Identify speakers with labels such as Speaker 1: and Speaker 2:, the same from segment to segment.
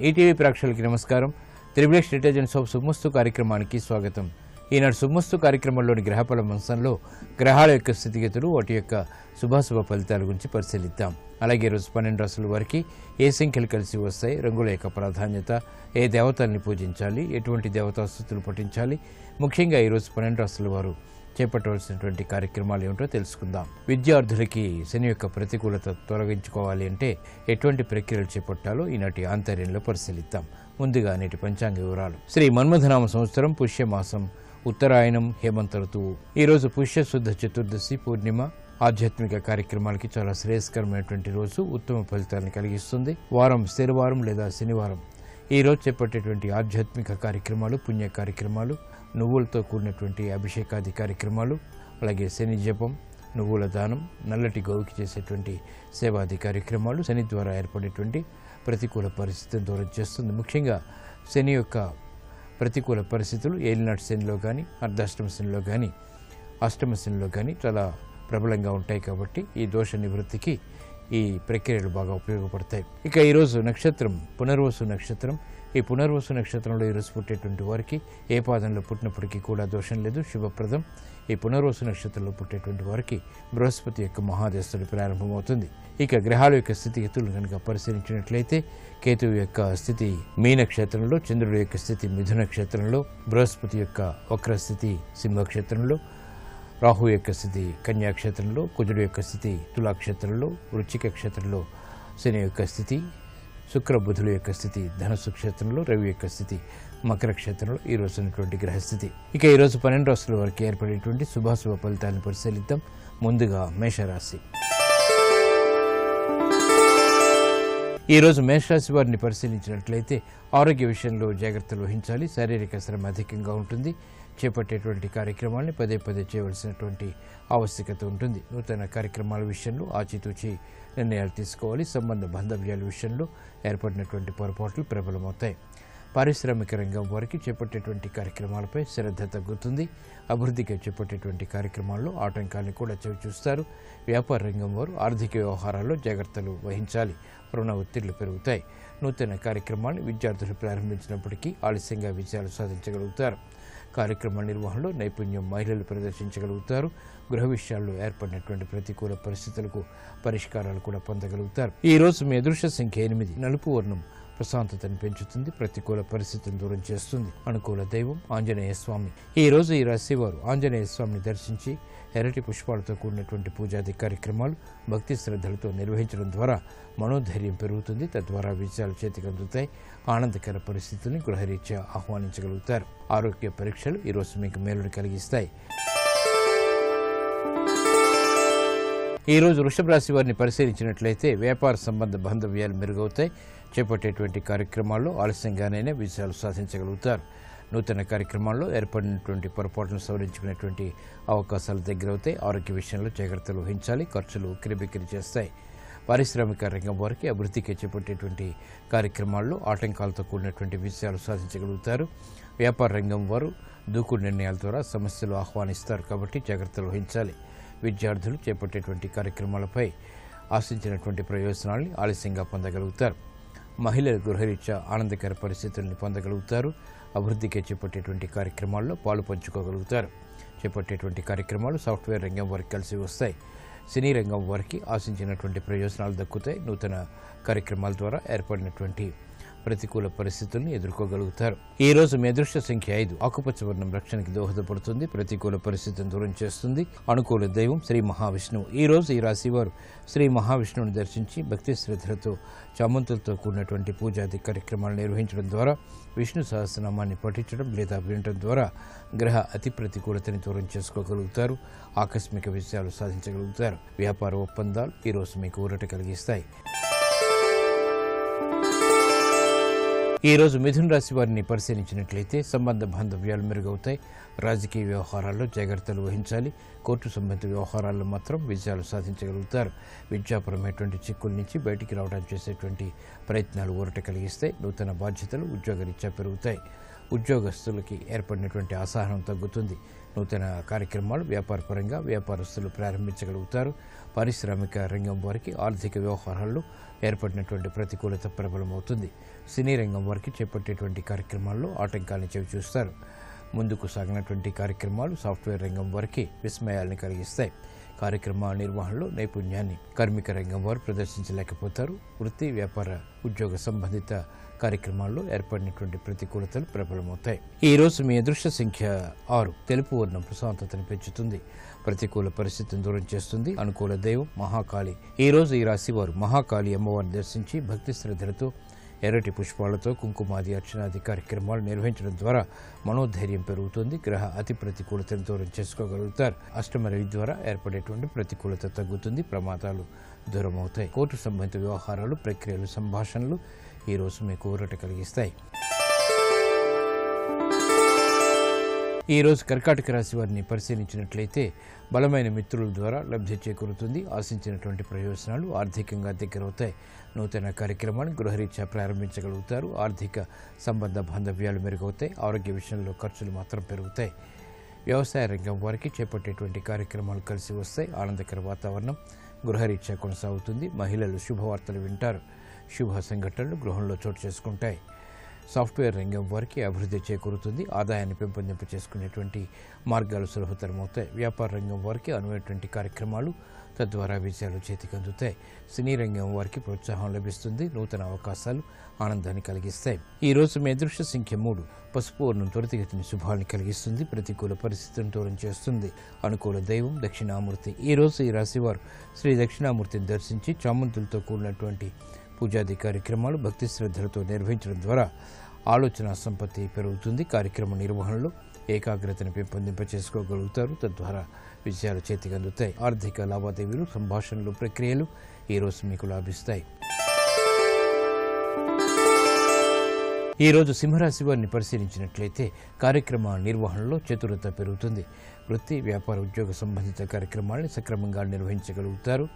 Speaker 1: ETV ప్రేక్షకులకి నమస్కారం. Triple detergents of శుభమస్తు కార్యక్రమానికి స్వాగతం. ఈనాడు శుభమస్తు కార్యక్రమంలోని గ్రహఫల అంశంలో గ్రహాల యొక్క స్థితిగతులు, వాటి యొక్క శుభాశుభ ఫలితాల గురించి పరిశీలిద్దాం. అలాగే ఈరోజు 12 రాశుల వారికి ఏ సంఖ్యలు కలిసి వస్తాయి, రంగుల యొక్క ప్రాధాన్యత, ఏ దేవతల్ని పూజించాలి, ఎటువంటి దేవతాస్తుతులు పఠించాలి, ముఖ్యంగా ఈరోజు 12 రాశుల వారు చేపట్టవలసినటువంటి కార్యక్రమాలు ఏమిటో తెలుసుకుందాం. విద్యార్థులకి శని యొక్క ప్రతికూలత తొలగించుకోవాలి అంటే ఎటువంటి ప్రక్రియలు చేపట్టాలో ఈనాటి ఆంతర్యంలో పరిశీలిద్దాం. ముందుగా నేటి పంచాంగ వివరాలు. శ్రీ మన్మథనామ సంవత్సరం పుష్యమాసం, ఉత్తరాయణం, హేమంత ఋతువు. ఈరోజు పుష్యశుద్ధ చతుర్దశి పూర్ణిమ. ఆధ్యాత్మిక కార్యక్రమాలకి చాలా శ్రేయస్కరమైనటువంటి రోజు, ఉత్తమ ఫలితాలను కలిగిస్తుంది. వారం స్థిరవారం లేదా శనివారం. ఈ రోజు చేపట్టేటువంటి ఆధ్యాత్మిక కార్యక్రమాలు, పుణ్య కార్యక్రమాలు, నువ్వులతో కూడినటువంటి అభిషేకాది కార్యక్రమాలు, అలాగే శని జపం, నువ్వుల దానం, నల్లటి గోవుకి చేసేటువంటి సేవాది కార్యక్రమాలు శని ద్వారా ఏర్పడేటువంటి ప్రతికూల పరిస్థితిని దూరం చేస్తుంది. ముఖ్యంగా శని యొక్క ప్రతికూల పరిస్థితులు ఏలినాటి శనిలో కానీ, అర్ధాష్టమ శనిలో కానీ, అష్టమ శనిలో కానీ చాలా ప్రబలంగా ఉంటాయి. కాబట్టి ఈ దోష నివృత్తికి ఈ ప్రక్రియలు బాగా ఉపయోగపడతాయి. ఇక ఈరోజు నక్షత్రం పునర్వసు నక్షత్రం. ఈ పునర్వసు నక్షత్రంలో ఈరోజు పుట్టేటువంటి వారికి ఏ పాదంలో పుట్టినప్పటికీ కూడా దోషం లేదు, శుభప్రదం. ఈ పునర్వసు నక్షత్రంలో పుట్టేటువంటి వారికి బృహస్పతి యొక్క మహాదశుడు ప్రారంభమవుతుంది. ఇక గ్రహాల యొక్క స్థితిగతులను కనుక పరిశీలించినట్లయితే కేతువు యొక్క స్థితి మీన క్షేత్రంలో, చంద్రుడి యొక్క స్థితి మిథున క్షేత్రంలో, బృహస్పతి యొక్క వక్రస్థితి సింహక్షేత్రంలో, రాహు యొక్క స్థితి కన్యాక్షేత్రంలో, కుజుడు యొక్క స్థితి తులాక్షేత్రంలో, వృశ్చిక క్షేత్రంలో శని యొక్క స్థితి, శుక్ర బుధుల యొక్క స్థితి ధనుసు క్షేత్రంలో, రవి యొక్క స్థితి మకర క్షేత్రంలో ఈ రోజు ఉన్నటువంటి గ్రహస్థితి. ఇక ఈరోజు 12 రాశుల వారికి ఏర్పడేటువంటి శుభాశుభ ఫలితాలను పరిశీలిద్దాం. ముందుగా మేషరాశి. ఈరోజు మేషరాశి వారిని పరిశీలించినట్లయితే ఆరోగ్య విషయంలో జాగ్రత్తలు వహించాలి. శారీరక శ్రమ అధికంగా ఉంటుంది. చేపట్టేటువంటి కార్యక్రమాన్ని పదే పదే చేయవలసినటువంటి ఆవశ్యకత ఉంటుంది. నూతన కార్యక్రమాల విషయంలో ఆచితూచి నిర్ణయాలు తీసుకోవాలి. సంబంధ బాంధవ్యాల విషయంలో ఏర్పడినటువంటి పొరపాట్లు ప్రబలమవుతాయి. పారిశ్రామిక రంగం వారికి చేపట్టేటువంటి కార్యక్రమాలపై శ్రద్ధ తగ్గుతుంది. అభివృద్ధికి చేపట్టేటువంటి కార్యక్రమాల్లో ఆటంకాన్ని కూడా చవిచూస్తారు. వ్యాపార రంగం వారు ఆర్థిక వ్యవహారాల్లో జాగ్రత్తలు వహించాలి. రుణ ఒత్తిళ్లు పెరుగుతాయి. నూతన కార్యక్రమాన్ని విద్యార్థులు ప్రారంభించినప్పటికీ ఆలస్యంగా విజయాలు సాధించగలుగుతారు. కార్యక్రమ నిర్వహణలో నైపుణ్యం మహిళలు ప్రదర్శించగలుగుతారు. గృహ విషయాల్లో ఏర్పడినటువంటి ప్రతికూల పరిస్థితులకు పరిష్కారాలు కూడా పొందగలుగుతారు. ఈ రోజు మీ అదృష్ట సంఖ్య 8. నలుపు వర్ణం ప్రశాంతతను పెంచుతుంది, ప్రతికూల పరిస్థితిని దూరం చేస్తుంది. అనుకూల దైవం ఆంజనేయ స్వామి. ఈ రోజు ఈ రాశి వారు ఆంజనేయ స్వామిని దర్శించి ఎర్రటి పుష్పాలతో కూడినటువంటి పూజాది కార్యక్రమాలు భక్తి శ్రద్ధలతో నిర్వహించడం ద్వారా మనోధైర్యం పెరుగుతుంది. తద్వారా విజయాలు చేతికి అందుతాయి. ఆనందకర పరిస్థితుల్ని గృహరీత్యా ఆహ్వానించగలుగుతారు. ఆరోగ్య పరీక్షలు ఈరోజు మీకు మేలుని కలిగిస్తాయి. ఈ రోజు వృషభ రాశి వారిని పరిశీలించినట్లయితే వ్యాపార సంబంధ బాంధవ్యాలు మెరుగవుతాయి. చేపట్టేటువంటి కార్యక్రమాల్లో ఆలస్యంగానైనా విజయాలు సాధించగలుగుతారు. నూతన కార్యక్రమాల్లో ఏర్పడినటువంటి పొరపాట్లను సవరించుకునేటువంటి అవకాశాలు దగ్గరవుతాయి. ఆరోగ్య విషయంలో జాగ్రత్తలు వహించాలి. ఖర్చులు ఉక్కిరిబిక్కిరి చేస్తాయి. పారిశ్రామిక రంగం వారికి అభివృద్ధికి చేపట్టేటువంటి కార్యక్రమాల్లో ఆటంకాలతో కూడినటువంటి విజయాలు సాధించగలుగుతారు. వ్యాపార రంగం వారు దూకుడు నిర్ణయాల ద్వారా సమస్యలు ఆహ్వానిస్తారు. కాబట్టి జాగ్రత్తలు వహించాలి. విద్యార్థులు చేపట్టేటువంటి కార్యక్రమాలపై ఆశించినటువంటి ప్రయోజనాల్ని ఆలస్యంగా పొందగలుగుతారు. మహిళల గృహరీత్యా ఆనందకర పరిస్థితుల్ని పొందగలుగుతారు. అభివృద్ధికి చేపట్టేటువంటి కార్యక్రమాల్లో పాలు పంచుకోగలుగుతారు. చేపట్టేటువంటి కార్యక్రమాలు సాఫ్ట్వేర్ రంగం వారికి కలిసి వస్తాయి. సినీ రంగం వారికి ఆశించినటువంటి ప్రయోజనాలు దక్కుతాయి. నూతన కార్యక్రమాల ద్వారా ఏర్పడినటువంటి ప్రతికూల పరిస్థితుల్ని ఎదుర్కోగలుగుతారు. ఈ రోజు మీ అదృష్ట సంఖ్య 5. ఆకుపచ్చ వర్ణం రక్షణకి దోహదపడుతుంది, ప్రతికూల పరిస్థితిని దూరం చేస్తుంది. అనుకూల దైవం శ్రీ మహావిష్ణువు. ఈ రోజు ఈ రాశి వారు శ్రీ మహావిష్ణువుని దర్శించి భక్తి శ్రద్ధలతో చామంతులతో కూడినటువంటి పూజాది కార్యక్రమాలు నిర్వహించడం ద్వారా, విష్ణు సహస్రనామాన్ని పఠించడం లేదా వినటం ద్వారా గ్రహ అతి ప్రతికూలతని దూరం చేసుకోగలుగుతారు. ఆకస్మిక విజయాలు సాధించగలుగుతారు. వ్యాపార ఒప్పందాలు ఈరోజు మీకు ఊరట కలిగిస్తాయి. ఈ రోజు మిథున రాశి వారిని పరిశీలించినట్లయితే సంబంధ బాంధవ్యాలు మెరుగవుతాయి. రాజకీయ వ్యవహారాల్లో జాగ్రత్తలు వహించాలి. కోర్టు సంబంధ వ్యవహారాల్లో మాత్రం విజయాలు సాధించగలుగుతారు. విద్యాపరమైనటువంటి చిక్కుల నుంచి బయటికి రావడానికి చేసేటువంటి ప్రయత్నాలు ఊరట కలిగిస్తాయి. నూతన బాధ్యతలు ఉద్యోగరీత్యా పెరుగుతాయి. ఉద్యోగస్తులకి ఏర్పడినటువంటి అసహనం తగ్గుతుంది. నూతన కార్యక్రమాలు వ్యాపారపరంగా వ్యాపారస్తులు ప్రారంభించగలుగుతారు. పారిశ్రామిక రంగం వారికి ఆర్థిక వ్యవహారాల్లో ఏర్పడినటువంటి ప్రతికూలత ప్రబలమవుతుంది. సినీ రంగం వారికి చేపట్టేటువంటి కార్యక్రమాల్లో ఆటంకాలను చవిచూస్తారు. ముందుకు సాగినటువంటి కార్యక్రమాలు సాఫ్ట్వేర్ రంగం వారికి విస్మయాలను కలిగిస్తాయి. కార్యక్రమ నిర్వహణలో నైపుణ్యాన్ని కార్మిక రంగం వారు ప్రదర్శించలేకపోతారు. వృత్తి వ్యాపార ఉద్యోగ సంబంధిత కార్యక్రమాల్లో ఏర్పడినటువంటి ప్రతికూలతలు ప్రబలమవుతాయి. ఈ రోజు మీ అదృష్ట సంఖ్య 6. తెలుపు వర్ణం ప్రశాంతతను పెంచుతుంది. ప్రతికూల పరిస్థితిని దూరం చేస్తుంది. అనుకూల దైవం మహాకాళి. ఈ రోజు ఈ రాశి వారు మహాకాళి అమ్మవారిని దర్శించి భక్తి శ్రద్ధలతో ఎర్రటి పుష్పాలతో కుంకుమాది అర్చనాది కార్యక్రమాలు నిర్వహించడం ద్వారా మనోధైర్యం పెరుగుతుంది. గ్రహ అతి ప్రతికూలతను దూరం చేసుకోగలుగుతారు. అష్టమ రవి ద్వారా ఏర్పడేటువంటి ప్రతికూలత తగ్గుతుంది. ప్రమాదాలు దూరం అవుతాయి. కోర్టు సంబంధిత వ్యవహారాలు ప్రక్రియలు సంభాషణలు ఈ రోజు మీకు ఊరట కలిగిస్తాయి. ఈ రోజు కర్కాటక రాశి వారిని పరిశీలించినట్లయితే బలమైన మిత్రుల ద్వారా లబ్ధి చేకూరుతుంది. ఆశించినటువంటి ప్రయోజనాలు ఆర్థికంగా దగ్గరవుతాయి. నూతన కార్యక్రమాన్ని గృహరీత్యా ప్రారంభించగలుగుతారు. ఆర్థిక సంబంధ బాంధవ్యాలు మెరుగవుతాయి. ఆరోగ్య విషయంలో ఖర్చులు మాత్రం పెరుగుతాయి. వ్యవసాయ రంగం వారికి చేపట్టేటువంటి కార్యక్రమాలు కలిసి వస్తాయి. ఆనందకర వాతావరణం గృహరీత్యా కొనసాగుతుంది. మహిళలు శుభవార్తలు వింటారు. శుభ సంఘటనలు గృహంలో చోటు చేసుకుంటాయి. సాఫ్ట్వేర్ రంగం వారికి అభివృద్ధి చేకూరుతుంది. ఆదాయాన్ని పెంపొందింప చేసుకునేటువంటి మార్గాలు సులభతరమవుతాయి. వ్యాపార రంగం వారికి అనువైనటువంటి కార్యక్రమాలు తద్వారా విజయాలు చేతికి అందుతాయి. సినీ రంగం వారికి ప్రోత్సాహం లభిస్తుంది. నూతన అవకాశాలు ఆనందాన్ని కలిగిస్తాయి. ఈ రోజు మీ అదృష్ట సంఖ్య 3. పసుపు వర్ణం త్వరితగతిని శుభాన్ని కలిగిస్తుంది. ప్రతికూల పరిస్థితులను దూరం చేస్తుంది. అనుకూల దైవం దక్షిణామూర్తి. ఈ రోజు ఈ రాశివారు శ్రీ దక్షిణామూర్తిని దర్శించి చామంతులతో కూడినటువంటి పూజాది కార్యక్రమాలు భక్తి శ్రద్ధలతో నిర్వహించడం ద్వారా ఆలోచన సంపత్తి పెరుగుతుంది. కార్యక్రమ నిర్వహణలో ఏకాగ్రతను పెంపొందింప చేసుకోగలుగుతారు. తద్వారా విజయాలు చేతికి అందుతాయి. ఆర్థిక లావాదేవీలు సంభాషణలు ప్రక్రియలు ఈ రోజు మీకు లాభిస్తాయి. ఈ రోజు సింహరాశి వారిని పరిశీలించినట్లయితే కార్యక్రమ నిర్వహణలో చతురత పెరుగుతుంది. వృత్తి వ్యాపార ఉద్యోగ సంబంధిత కార్యక్రమాలను సక్రమంగా నిర్వహించగలుగుతారు.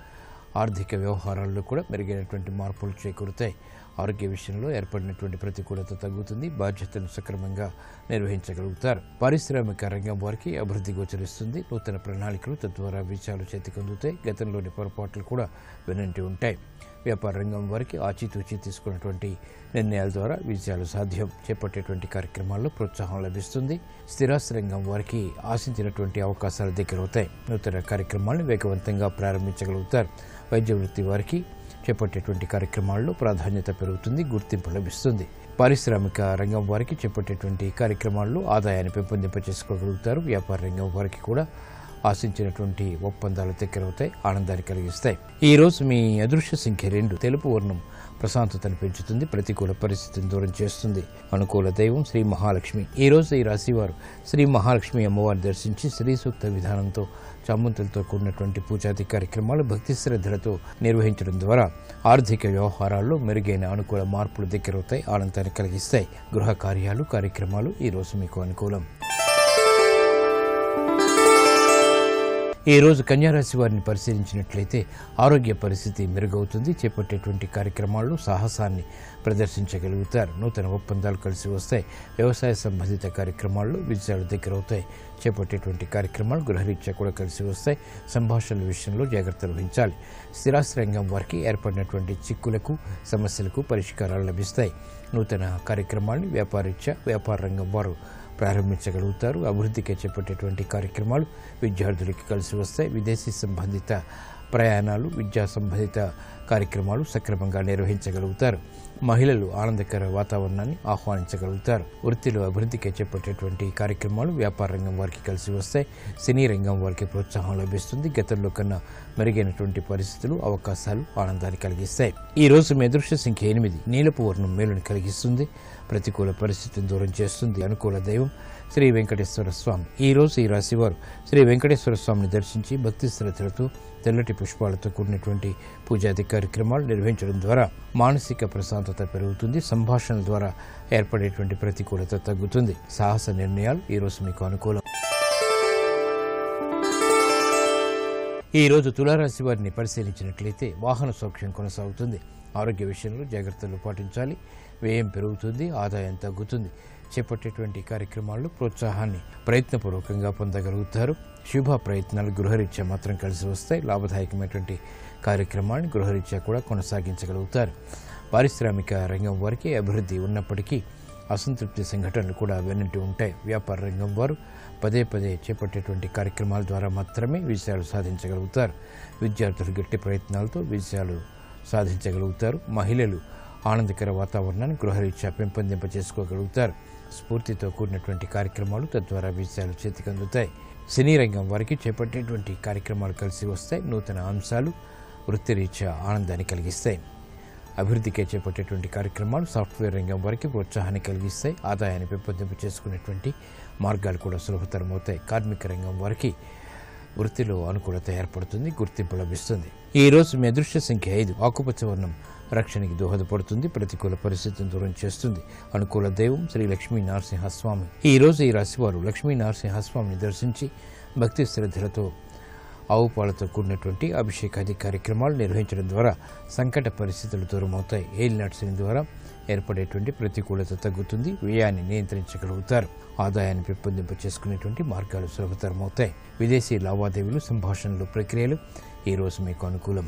Speaker 1: ఆర్థిక వ్యవహారాల్లో కూడా మెరుగైనటువంటి మార్పులు చేకూరుతాయి. ఆరోగ్య విషయంలో ఏర్పడినటువంటి ప్రతికూలత తగ్గుతుంది. బాధ్యతను సక్రమంగా నిర్వహించగలుగుతారు. పారిశ్రామిక రంగం వారికి అభివృద్ధి గోచరిస్తుంది. నూతన ప్రణాళికలు తద్వారా విజయాలు చేతికందుతాయి. గతంలోని పొరపాట్లు కూడా వెనంటి ఉంటాయి. వ్యాపార రంగం వారికి ఆచితూచి తీసుకున్నటువంటి నిర్ణయాల ద్వారా విజయాలు సాధ్యం. చేపట్టేటువంటి కార్యక్రమాల్లో ప్రోత్సాహం లభిస్తుంది. స్థిరాస్తి రంగం వారికి ఆశించినటువంటి అవకాశాలు దగ్గరవుతాయి. నూతన కార్యక్రమాలను వేగవంతంగా ప్రారంభించగలుగుతారు. వైద్య వృత్తి వారికి చేపట్టేటువంటి కార్యక్రమాల్లో ప్రాధాన్యత పెరుగుతుంది. గుర్తింపు లభిస్తుంది. పారిశ్రామిక రంగం వారికి చేపట్టేటువంటి కార్యక్రమాల్లో ఆదాయాన్ని పెంపొందింప చేసుకోగలుగుతారు. వ్యాపార రంగం వారికి కూడా ఆశించినటువంటి ఒప్పందాలు దగ్గరవుతాయి. ఆనందాన్ని కలిగిస్తాయి. ఈ రోజు మీ అదృష్ట సంఖ్య 2. తెలుపు వర్ణం ప్రశాంతతను పెంచుతుంది. ప్రతికూల పరిస్థితిని దూరం చేస్తుంది. అనుకూల దైవం శ్రీ మహాలక్ష్మి. ఈ రోజు ఈ రాశివారు శ్రీ మహాలక్ష్మి అమ్మవారిని దర్శించి శ్రీ సూక్త విధానంతో చామంతులతో కూడినటువంటి పూజాది కార్యక్రమాలు భక్తి శ్రద్ధలతో నిర్వహించడం ద్వారా ఆర్థిక వ్యవహారాల్లో మెరుగైన అనుకూల మార్పులు దగ్గరవుతాయి. ఆనందాన్ని కలిగిస్తాయి. గృహ కార్యాలు కార్యక్రమాలు ఈ రోజు మీకు అనుకూలం. ఈ రోజు కన్యారాశి వారిని పరిశీలించినట్లయితే ఆరోగ్య పరిస్థితి మెరుగవుతుంది. చేపట్టేటువంటి కార్యక్రమాల్లో సాహసాన్ని ప్రదర్శించగలుగుతారు. నూతన ఒప్పందాలు కలిసి వస్తాయి. వ్యవసాయ సంబంధిత కార్యక్రమాల్లో విజయాలు దగ్గరవుతాయి. చేపట్టేటువంటి కార్యక్రమాలు గృహరీత్యా కూడా కలిసి వస్తాయి. సంభాషణల విషయంలో జాగ్రత్తలు వహించాలి. స్థిరాస్తి రంగం వారికి ఏర్పడినటువంటి చిక్కులకు సమస్యలకు పరిష్కారాలు లభిస్తాయి. నూతన కార్యక్రమాన్ని వ్యాపారరీత్యా వ్యాపార రంగం వారు ప్రారంభించగలుగుతారు. అభివృద్ధికి చేపట్టేటువంటి కార్యక్రమాలు విద్యార్థులకి కలిసి వస్తాయి. విదేశీ సంబంధిత ప్రయాణాలు విద్యా సంబంధిత కార్యక్రమాలు సక్రమంగా నిర్వహించగలుగుతారు. మహిళలు ఆనందకర వాతావరణాన్ని ఆహ్వానించగలుగుతారు. వృత్తిలో అభివృద్ధికి చేపట్టేటువంటి కార్యక్రమాలు వ్యాపార రంగం వారికి కలిసి వస్తాయి. సినీ రంగం వారికి ప్రోత్సాహం లభిస్తుంది. గతంలో కన్నా మెరుగైనటువంటి పరిస్థితులు అవకాశాలు ఆనందాన్ని కలిగిస్తాయి. ఈ రోజు మీ అదృష్ట సంఖ్య 8. నీలపు వర్ణం మేలుని కలిగిస్తుంది. ప్రతికూల పరిస్థితిని దూరం చేస్తుంది. అనుకూల దైవం శ్రీ వెంకటేశ్వర స్వామి. ఈ రోజు ఈ రాశివారు శ్రీ వెంకటేశ్వర స్వామిని దర్శించి భక్తి శ్రద్ధలతో తెల్లటి పుష్పాలతో కూడినటువంటి పూజాది కార్యక్రమాలు నిర్వహించడం ద్వారా మానసిక ప్రశాంతత పెరుగుతుంది. సంభాషణల ద్వారా ఏర్పడేటువంటి ప్రతికూలత తగ్గుతుంది. సాహస నిర్ణయాలు ఈ రోజు మీకు అనుకూలం. ఈ రోజు తులారాశి వారిని పరిశీలించినట్లయితే వాహన సౌఖ్యం కొనసాగుతుంది. ఆరోగ్య విషయంలో జాగ్రత్తలు పాటించాలి. వ్యయం పెరుగుతుంది. ఆదాయం తగ్గుతుంది. చేపట్టేటువంటి కార్యక్రమాల్లో ప్రోత్సాహాన్ని ప్రయత్నపూర్వకంగా పొందగలుగుతారు. శుభ ప్రయత్నాలు గృహరీత్యా మాత్రం కలిసి వస్తాయి. లాభదాయకమైనటువంటి కార్యక్రమాన్ని గృహరీత్యా కూడా కొనసాగించగలుగుతారు. పారిశ్రామిక రంగం వారికి అభివృద్ధి ఉన్నప్పటికీ అసంతృప్తి సంఘటనలు కూడా వెన్నంటి ఉంటాయి. వ్యాపార రంగం వారు పదే పదే చేపట్టేటువంటి కార్యక్రమాల ద్వారా మాత్రమే విజయాలు సాధించగలుగుతారు. విద్యార్థులు గట్టి ప్రయత్నాలతో విజయాలు సాధించగలుగుతారు. మహిళలు ఆనందకర వాతావరణాన్ని గృహరీత్యా పెంపొందింప చేసుకోగలుగుతారు. స్ఫూర్తితో కూడినటువంటి కార్యక్రమాలు తద్వారా విజయాలు చేతికి అందుతాయి. సినీ రంగం వారికి చేపట్టేటువంటి కార్యక్రమాలు కలిసి వస్తాయి. నూతన అంశాలు వృత్తిరీత్యా ఆనందాన్ని కలిగిస్తాయి. అభివృద్ధికే చేపట్టేటువంటి కార్యక్రమాలు సాఫ్ట్వేర్ రంగం వారికి ప్రోత్సాహాన్ని కలిగిస్తాయి. ఆదాయాన్ని పెంపొందింపు చేసుకునేటువంటి మార్గాలు కూడా సులభతరమవుతాయి. కార్మిక రంగం వారికి వృత్తిలో అనుకూలత ఏర్పడుతుంది, గుర్తింపు లభిస్తుంది. ఈ రోజు మీ అదృష్ట సంఖ్య 5. ఆకుపచ్చ వర్ణం రక్షణకి దోహదపడుతుంది, ప్రతికూల పరిస్థితిని దూరం చేస్తుంది. అనుకూల దైవం శ్రీ లక్ష్మీ నరసింహస్వామి. ఈ రోజు ఈ రాశివారు లక్ష్మీ నరసింహస్వామిని దర్శించి భక్తి శ్రద్ధలతో ఆవు పాలతో కూడినటువంటి అభిషేకాది కార్యక్రమాలు నిర్వహించడం ద్వారా సంకట పరిస్థితులు దూరమవుతాయి. ఏలినాటి శని ద్వారా ఏర్పడేటువంటి ప్రతికూలత తగ్గుతుంది. వ్యయాన్ని నియంత్రించగలుగుతారు. ఆదాయాన్ని పెంపొందింప చేసుకునేటువంటి మార్గాలు సులభతరమవుతాయి. విదేశీ లావాదేవీలు, సంభాషణలు, ప్రక్రియలు ఈ రోజు మీకు అనుకూలం.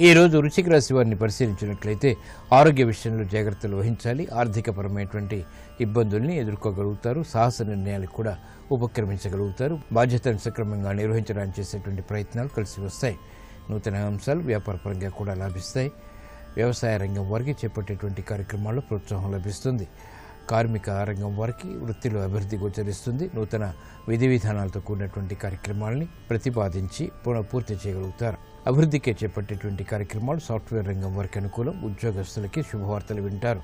Speaker 1: ఈ రోజు వృశ్చిక రాశి వారిని పరిశీలించినట్లయితే ఆరోగ్య విషయంలో జాగ్రత్తలు వహించాలి. ఆర్థికపరమైనటువంటి ఇబ్బందుల్ని ఎదుర్కోగలుగుతారు. సాహస నిర్ణయాలకు కూడా ఉపక్రమించగలుగుతారు. బాధ్యతను సక్రమంగా నిర్వహించడానికి చేసేటువంటి ప్రయత్నాలు కలిసి వస్తాయి. నూతన అంశాలు వ్యాపారపరంగా కూడా లాభిస్తాయి. వ్యవసాయ రంగం వారికి చేపట్టేటువంటి కార్యక్రమాల్లో ప్రోత్సాహం లభిస్తుంది. కార్మిక రంగం వారికి వృత్తిలో అభివృద్ధి గోచరిస్తుంది. నూతన విధి విధానాలతో కూడినటువంటి కార్యక్రమాలని ప్రతిపాదించి పూర్తి చేయగలుగుతారు. అభివృద్ధికే చేపట్టేటువంటి కార్యక్రమాలు సాఫ్ట్వేర్ రంగం వారికి అనుకూలం. ఉద్యోగస్తులకి శుభవార్తలు వింటారు.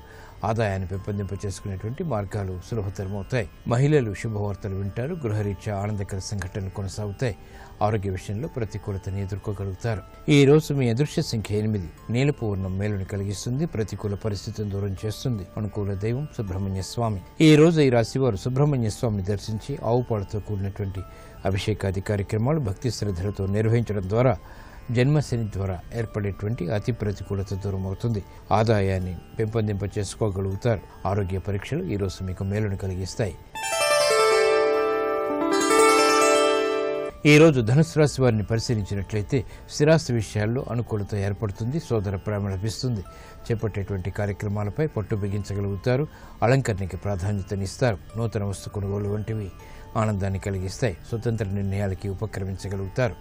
Speaker 1: ఆదాయాన్ని పెంపొందింప చేసుకునేటువంటి మార్గాలు సులభతరమవుతాయి. మహిళలు శుభవార్తలు వింటారు. గృహరీత్యా ఆనందకర సంఘటనలు కొనసాగుతాయి. ఆరోగ్య విషయంలో ప్రతికూలతను ఎదుర్కోగలుగుతారు. ఈ రోజు మీ అదృష్ట సంఖ్య 8. నీలపు వర్ణం మేలుని కలిగిస్తుంది, ప్రతికూల పరిస్థితిని దూరం చేస్తుంది. అనుకూల దైవం సుబ్రహ్మణ్య స్వామి. ఈ రోజు ఈ రాశివారు సుబ్రహ్మణ్య స్వామిని దర్శించి ఆవు పాలతో కూడినటువంటి అభిషేకాది కార్యక్రమాలు భక్తి శ్రద్ధలతో నిర్వహించడం ద్వారా జన్మశని ద్వారా ఏర్పడేటువంటి అతి ప్రతికూలత దూరం అవుతుంది. ఆదాయాన్ని పెంపొందింప చేసుకోగలుగుతారు. ఆరోగ్య పరీక్షలు ఈరోజు మీకు మేలును కలిగిస్తాయి. ఈ రోజు ధనుసు రాశి వారిని పరిశీలించినట్లయితే స్థిరాస్తి విషయాల్లో అనుకూలత ఏర్పడుతుంది. సోదర ప్రేమ లభిస్తుంది. చేపట్టేటువంటి కార్యక్రమాలపై పట్టు బిగించగలుగుతారు. అలంకరణకి ప్రాధాన్యతనిస్తారు. నూతన వస్తు కొనుగోలు వంటివి ఆనందాన్ని కలిగిస్తాయి. స్వతంత్ర నిర్ణయాలకి ఉపక్రమించగలుగుతారు.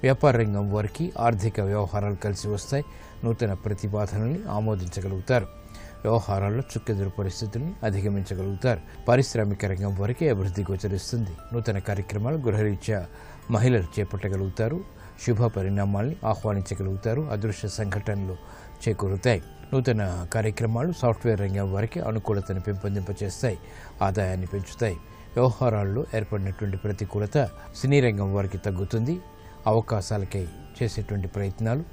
Speaker 1: వ్యాపార రంగం వారికి ఆర్థిక వ్యవహారాలు కలిసి వస్తాయి. నూతన ప్రతిపాదనల్ని ఆమోదించగలుగుతారు. వ్యవహారాల్లో చుక్కెదురు పరిస్థితుల్ని అధిగమించగలుగుతారు. పారిశ్రామిక రంగం వారికి అభివృద్ధి గోచరిస్తుంది. నూతన కార్యక్రమాలు గృహరీత్యా మహిళలు చేపట్టగలుగుతారు. శుభ పరిణామాల్ని ఆహ్వానించగలుగుతారు. అదృశ్య సంఘటనలు చేకూరుతాయి. నూతన కార్యక్రమాలు సాఫ్ట్వేర్ రంగం వారికి అనుకూలతను పెంపొందింపచేస్తాయి. ఆదాయాన్ని పెంచుతాయి. వ్యవహారాల్లో ఏర్పడినటువంటి ప్రతికూలత సినీ రంగం వారికి తగ్గుతుంది. అవకాశాలకై చేసేటువంటి ప్రయత్నాలు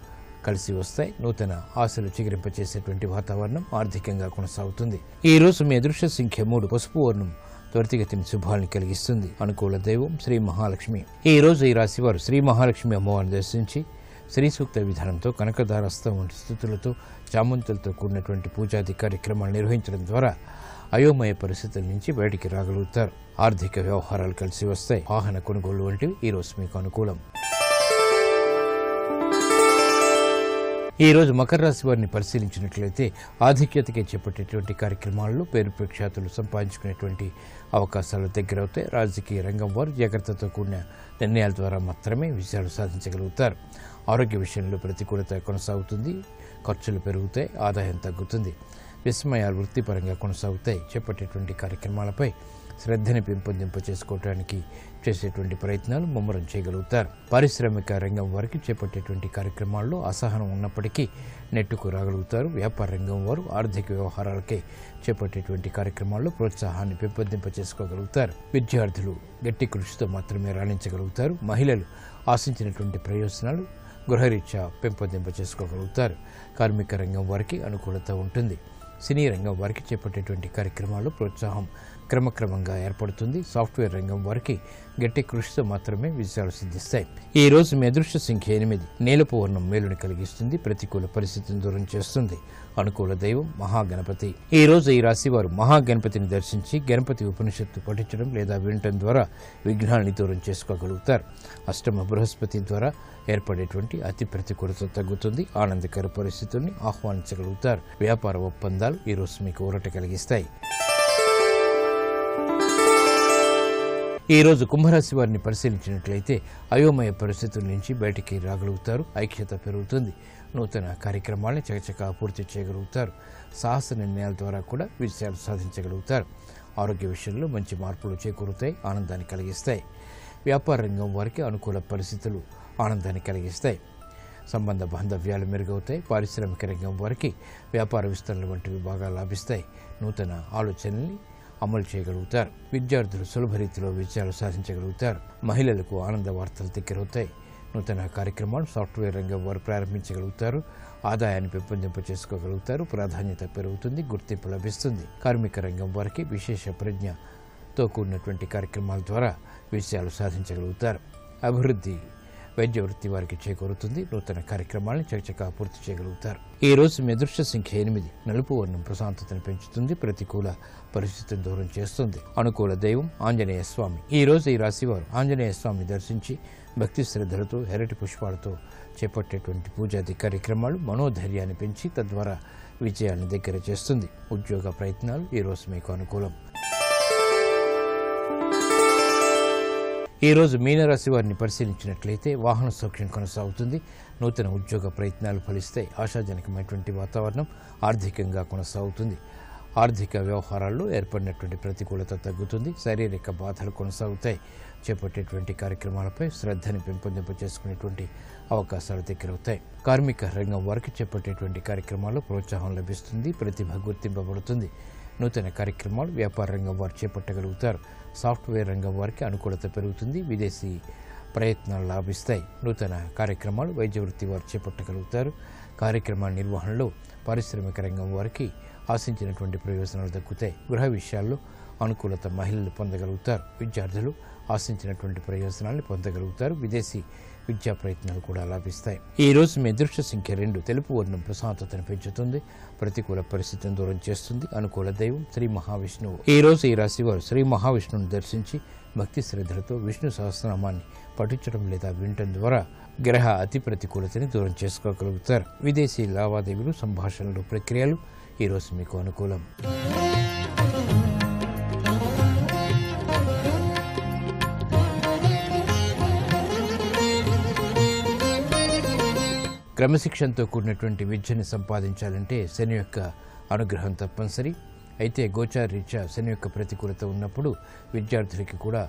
Speaker 1: కలిసి వస్తాయి. నూతన ఆశలు చిగురింపచేసేటువంటి వాతావరణం ఆర్థికంగా కొనసాగుతుంది. ఈ రోజు మీ అదృష్ట సంఖ్య 3. పసుపు వర్ణం త్వరితగతిని శుభాన్ని కలిగిస్తుంది. అనుకూల దైవం శ్రీ మహాలక్ష్మి. ఈ రోజు ఈ రాశివారు శ్రీ మహాలక్ష్మి అమ్మవారిని దర్శించి శ్రీ సూక్త విధానంతో కనకదారస్తం వంటి స్థుతులతో చామంతులతో కూడినటువంటి పూజాది కార్యక్రమాలు నిర్వహించడం ద్వారా అయోమయ పరిస్థితుల నుంచి బయటికి రాగలుగుతారు. ఆర్థిక వ్యవహారాలు కలిసి వస్తాయి. వాహన కొనుగోలు వంటివి ఈ రోజు మీకు అనుకూలం. ఈ రోజు మకర రాశి వారిని పరిశీలించినట్లయితే ఆధిక్యతకి చేపట్టేటువంటి కార్యక్రమాల్లో పేరు ప్రఖ్యాతులు సంపాదించుకునేటువంటి అవకాశాలు దగ్గరవుతాయి. రాజకీయ రంగం వారు జాగ్రత్తతో కూడిన నిర్ణయాల ద్వారా మాత్రమే విజయాలు సాధించగలుగుతారు. ఆరోగ్య విషయంలో ప్రతికూలత కొనసాగుతుంది. ఖర్చులు పెరుగుతాయి. ఆదాయం తగ్గుతుంది. విస్మయాలు వృత్తిపరంగా కొనసాగుతాయి. చేపట్టేటువంటి కార్యక్రమాలపై శ్రద్ధని పెంపొందింప చేసుకోవడానికి చేసేటువంటి ప్రయత్నాలు ముమ్మరం చేయగలుగుతారు. పారిశ్రామిక రంగం వారికి చేపట్టేటువంటి కార్యక్రమాల్లో అసహనం ఉన్నప్పటికీ నెట్టుకు రాగలుగుతారు. వ్యాపార రంగం వారు ఆర్థిక వ్యవహారాలకై చేపట్టేటువంటి కార్యక్రమాల్లో ప్రోత్సాహాన్ని పెంపొందింప చేసుకోగలుగుతారు. విద్యార్థులు గట్టి కృషితో మాత్రమే రాణించగలుగుతారు. మహిళలు ఆశించినటువంటి ప్రయోజనాలు గృహరీత్యా పెంపొందింప చేసుకోగలుగుతారు. కార్మిక రంగం వారికి అనుకూలత ఉంటుంది. సినీ రంగం వారికి చేపట్టేటువంటి కార్యక్రమాల్లో ప్రోత్సాహం క్రమక్రమంగా ఏర్పడుతుంది. సాఫ్ట్వేర్ రంగం వారికి గట్టి కృషితో మాత్రమే విజయాలు సిద్ధిస్తాయి. ఈ రోజు మీ అదృష్ట సంఖ్య 8. నీలపు వర్ణం మేలుని కలిగిస్తుంది. ప్రతికూల పరిస్థితిని దూరం చేస్తుంది. అనుకూల దైవం మహాగణపతి. ఈ రోజు ఈ రాశి వారు మహాగణపతిని దర్శించి గణపతి ఉపనిషత్తు పఠించడం లేదా వినటం ద్వారా విఘ్నాన్ని దూరం చేసుకోగలుగుతారు. అష్టమ బృహస్పతి ద్వారా ఏర్పడేటువంటి అతి ప్రతికూలత తగ్గుతుంది. ఆనందకర పరిస్థితుల్ని ఆహ్వానించగలుగుతారు. వ్యాపార ఒప్పందాలు ఈ రోజు మీకు ఊరట కలిగిస్తాయి. ఈ రోజు కుంభరాశి వారిని పరిశీలించినట్లయితే అయోమయ పరిస్థితుల నుంచి బయటికి రాగలుగుతారు. ఐక్యత పెరుగుతుంది. నూతన కార్యక్రమాలను చకచకా పూర్తి చేయగలుగుతారు. సాహస నిర్ణయాల ద్వారా కూడా విజయాలు సాధించగలుగుతారు. ఆరోగ్య విషయంలో మంచి మార్పులు చేకూరుతాయి, ఆనందాన్ని కలిగిస్తాయి. వ్యాపార రంగం వారికి అనుకూల పరిస్థితులు ఆనందాన్ని కలిగిస్తాయి. సంబంధ బాంధవ్యాలు మెరుగవుతాయి. పారిశ్రామిక రంగం వారికి వ్యాపార విస్తరణ వంటివి బాగా లాభిస్తాయి. నూతన ఆలోచనల్ని అమలు చేయగలుగుతారు. విద్యార్థులు సులభ రీతిలో విజయాలు సాధించగలుగుతారు. మహిళలకు ఆనంద వార్తలు దగ్గరవుతాయి. నూతన కార్యక్రమాలు సాఫ్ట్వేర్ రంగం వారు ప్రారంభించగలుగుతారు. ఆదాయాన్ని పెంపొందింప చేసుకోగలుగుతారు. ప్రాధాన్యత పెరుగుతుంది. గుర్తింపు లభిస్తుంది. కార్మిక రంగం వారికి విశేష ప్రజ్ఞతో కూడినటువంటి కార్యక్రమాల ద్వారా విజయాలు సాధించగలుగుతారు. అభివృద్ధి వైద్య వృత్తి వారికి చేకూరుతుంది. నూతన కార్యక్రమాలను చకచకా పూర్తి చేయగలుగుతారు. ఈ రోజు మీ అదృష్ట సంఖ్య 8. నలుపు వర్ణం ప్రశాంతతను పెంచుతుంది. ప్రతికూల పరిస్థితిని దూరం చేస్తుంది. అనుకూల దైవం ఆంజనేయ స్వామి. ఈ రోజు ఈ రాశి వారు ఆంజనేయ స్వామిని దర్శించి భక్తి శ్రద్ధలతో ఎర్రటి పుష్పాలతో చేపట్టేటువంటి పూజాది కార్యక్రమాలు మనోధైర్యాన్ని పెంచి తద్వారా విజయాన్ని దగ్గర చేస్తుంది. ఉద్యోగ ప్రయత్నాలు ఈ రోజు మీకు అనుకూలం. ఈ రోజు మీనరాశి వారిని పరిశీలించినట్లయితే వాహన సౌఖ్యం కొనసాగుతుంది. నూతన ఉద్యోగ ప్రయత్నాలు ఫలిస్తాయి. ఆశాజనకమైనటువంటి వాతావరణం ఆర్థికంగా కొనసాగుతుంది. ఆర్థిక వ్యవహారాల్లో ఏర్పడినటువంటి ప్రతికూలత తగ్గుతుంది. శారీరక బాధలు కొనసాగుతాయి. చేపట్టేటువంటి కార్యక్రమాలపై శ్రద్ధని పెంపొందింప చేసుకునేటువంటి అవకాశాలు దగ్గరవుతాయి. కార్మిక రంగం వారికి చేపట్టేటువంటి కార్యక్రమాల్లో ప్రోత్సాహం లభిస్తుంది. ప్రతిభ గుర్తింపబడుతుంది. నూతన కార్యక్రమాలు వ్యాపార రంగం వారు చేపట్టగలుగుతారు. సాఫ్ట్వేర్ రంగం వారికి అనుకూలత పెరుగుతుంది. విదేశీ ప్రయత్నాలు లాభిస్తాయి. నూతన కార్యక్రమాలు వైద్య వృత్తి వారు చేపట్టగలుగుతారు. కార్యక్రమాల నిర్వహణలో పారిశ్రామిక రంగం వారికి ఆశించినటువంటి ప్రయోజనాలు దక్కుతాయి. గృహ విషయాల్లో అనుకూలత మహిళలు పొందగలుగుతారు. విద్యార్థులు ఆశించినటువంటి ప్రయోజనాలను పొందగలుగుతారు. విదేశీ విద్యా ప్రయత్నాలు కూడా లాభిస్తాయి. ఈ రోజు మీ అదృష్ట సంఖ్య 2. తెలుపు వర్ణం ప్రశాంతతను పెంచుతుంది. ప్రతికూల పరిస్థితిని దూరం చేస్తుంది. అనుకూల దైవం శ్రీ మహావిష్ణువు. ఈ రోజు ఈ రాశి వారు శ్రీ మహావిష్ణువుని దర్శించి భక్తి శ్రద్ధలతో విష్ణు సహస్రనామాన్ని పఠించడం లేదా వినటం ద్వారా గ్రహ అతి ప్రతికూలతని దూరం చేసుకోగలుగుతారు. విదేశీ లావాదేవీలు, సంభాషణలు, ప్రక్రియలు ఈ రోజు మీకు అనుకూలం. క్రమశిక్షణతో కూడినటువంటి విద్యను సంపాదించాలంటే శని యొక్క అనుగ్రహం తప్పనిసరి. అయితే గోచారరీత్యా శని యొక్క ప్రతికూలత ఉన్నప్పుడు విద్యార్థులకి కూడా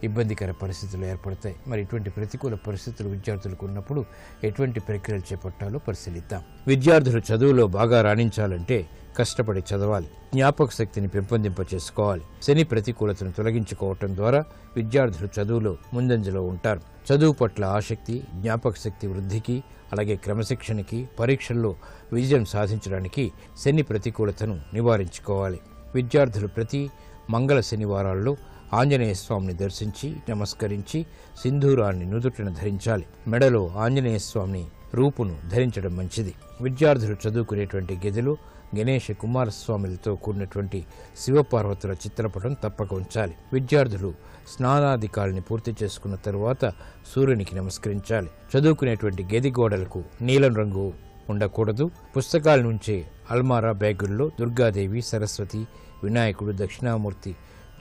Speaker 1: ఇబ్బందికర పరిస్థితులు ఏర్పడతాయి. మరి ఇటువంటి ప్రతికూల పరిస్థితులు విద్యార్థులకు ఉన్నప్పుడు ఎటువంటి ప్రక్రియలు చేపట్టాలో పరిశీలిద్దాం. విద్యార్థులు చదువులో బాగా రాణించాలంటే కష్టపడి చదవాలి. జ్ఞాపక శక్తిని పెంపొందింప చేసుకోవాలి. శని ప్రతికూలతను తొలగించుకోవటం ద్వారా విద్యార్థులు చదువులో ముందంజలో ఉంటారు. చదువు పట్ల ఆసక్తి, జ్ఞాపక శక్తి వృద్ధికి, అలాగే క్రమశిక్షణకి, పరీక్షల్లో విజయం సాధించడానికి శని ప్రతికూలతను నివారించుకోవాలి. విద్యార్థులు ప్రతి మంగళ శనివారాల్లో ఆంజనేయ స్వామిని దర్శించి నమస్కరించి సింధూరాన్ని నుదుటిన ధరించాలి. మెడలో ఆంజనేయ స్వామి రూపును ధరించడం మంచిది. విద్యార్థులు చదువుకునేటువంటి గదిలో గణేష కుమారస్వామిలతో కూడినటువంటి శివపార్వతుల చిత్రపటం తప్పక ఉంచాలి. విద్యార్థులు స్నానాధికారిని పూర్తి చేసుకున్న తరువాత సూర్యునికి నమస్కరించాలి. చదువుకునేటువంటి గది గోడలకు నీలం రంగు ఉండకూడదు. పుస్తకాల నుంచే అల్మారా బ్యాగుల్లో దుర్గాదేవి, సరస్వతి, వినాయకుడు, దక్షిణామూర్తి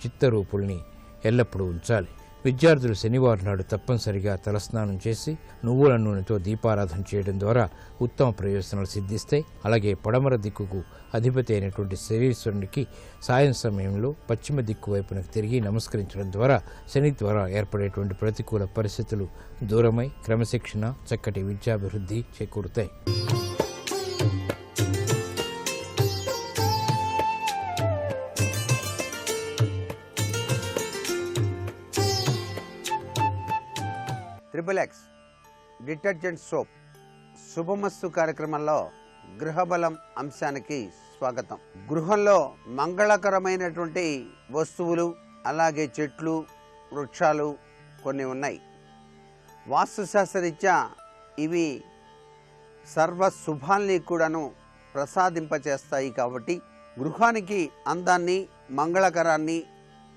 Speaker 1: చిత్తరూపుల్ని ఎల్లప్పుడూ ఉంచాలి. విద్యార్థులు శనివారం నాడు తప్పనిసరిగా తలస్నానం చేసి నువ్వుల నూనెతో దీపారాధన చేయడం ద్వారా ఉత్తమ ప్రయోజనాలు సిద్ధిస్తాయి. అలాగే పడమర దిక్కుకు అధిపతి అయినటువంటి శనీశ్వరునికి సాయం సమయంలో పశ్చిమ దిక్కు వైపునకు తిరిగి నమస్కరించడం ద్వారా శని ద్వారా ఏర్పడేటువంటి ప్రతికూల పరిస్థితులు దూరమై క్రమశిక్షణ, చక్కటి విద్యాభివృద్ధి చేకూరుతాయి.
Speaker 2: XXX డిటర్జెంట్ సోప్ శుభమస్తు కార్యక్రమంలో గృహబలం అంశానికి స్వాగతం. గృహంలో మంగళకరమైనటువంటి వస్తువులు, అలాగే చెట్లు, వృక్షాలు కొన్ని ఉన్నాయి. వాస్తుశాస్త్రరీత్యా ఇవి సర్వ శుభాల్ని కూడాను ప్రసాదింపచేస్తాయి. కాబట్టి గృహానికి అందాన్ని, మంగళకరాన్ని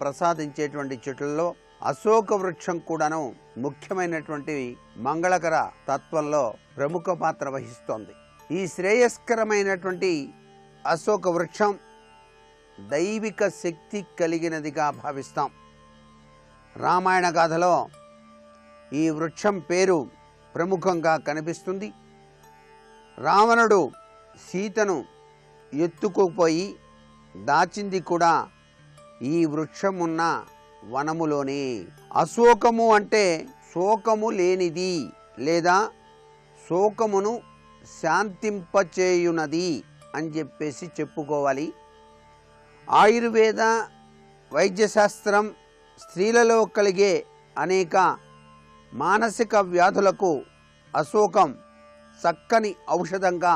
Speaker 2: ప్రసాదించేటువంటి చెట్లలో అశోక వృక్షం కూడాను ముఖ్యమైనటువంటి మంగళకర తత్వంలో ప్రముఖ పాత్ర వహిస్తోంది. ఈ శ్రేయస్కరమైనటువంటి అశోక వృక్షం దైవిక శక్తి కలిగినదిగా భావిస్తాం. రామాయణ గాథలో ఈ వృక్షం పేరు ప్రముఖంగా కనిపిస్తుంది. రావణుడు సీతను ఎత్తుకుపోయి దాచింది కూడా ఈ వృక్షం ఉన్న వనములోనే. అశోకము అంటే శోకము లేనిది లేదా శోకమును శాంతింపచేయునది అని చెప్పేసి చెప్పుకోవాలి. ఆయుర్వేద వైద్యశాస్త్రం స్త్రీలలో కలిగే అనేక మానసిక వ్యాధులకు అశోకం చక్కని ఔషధంగా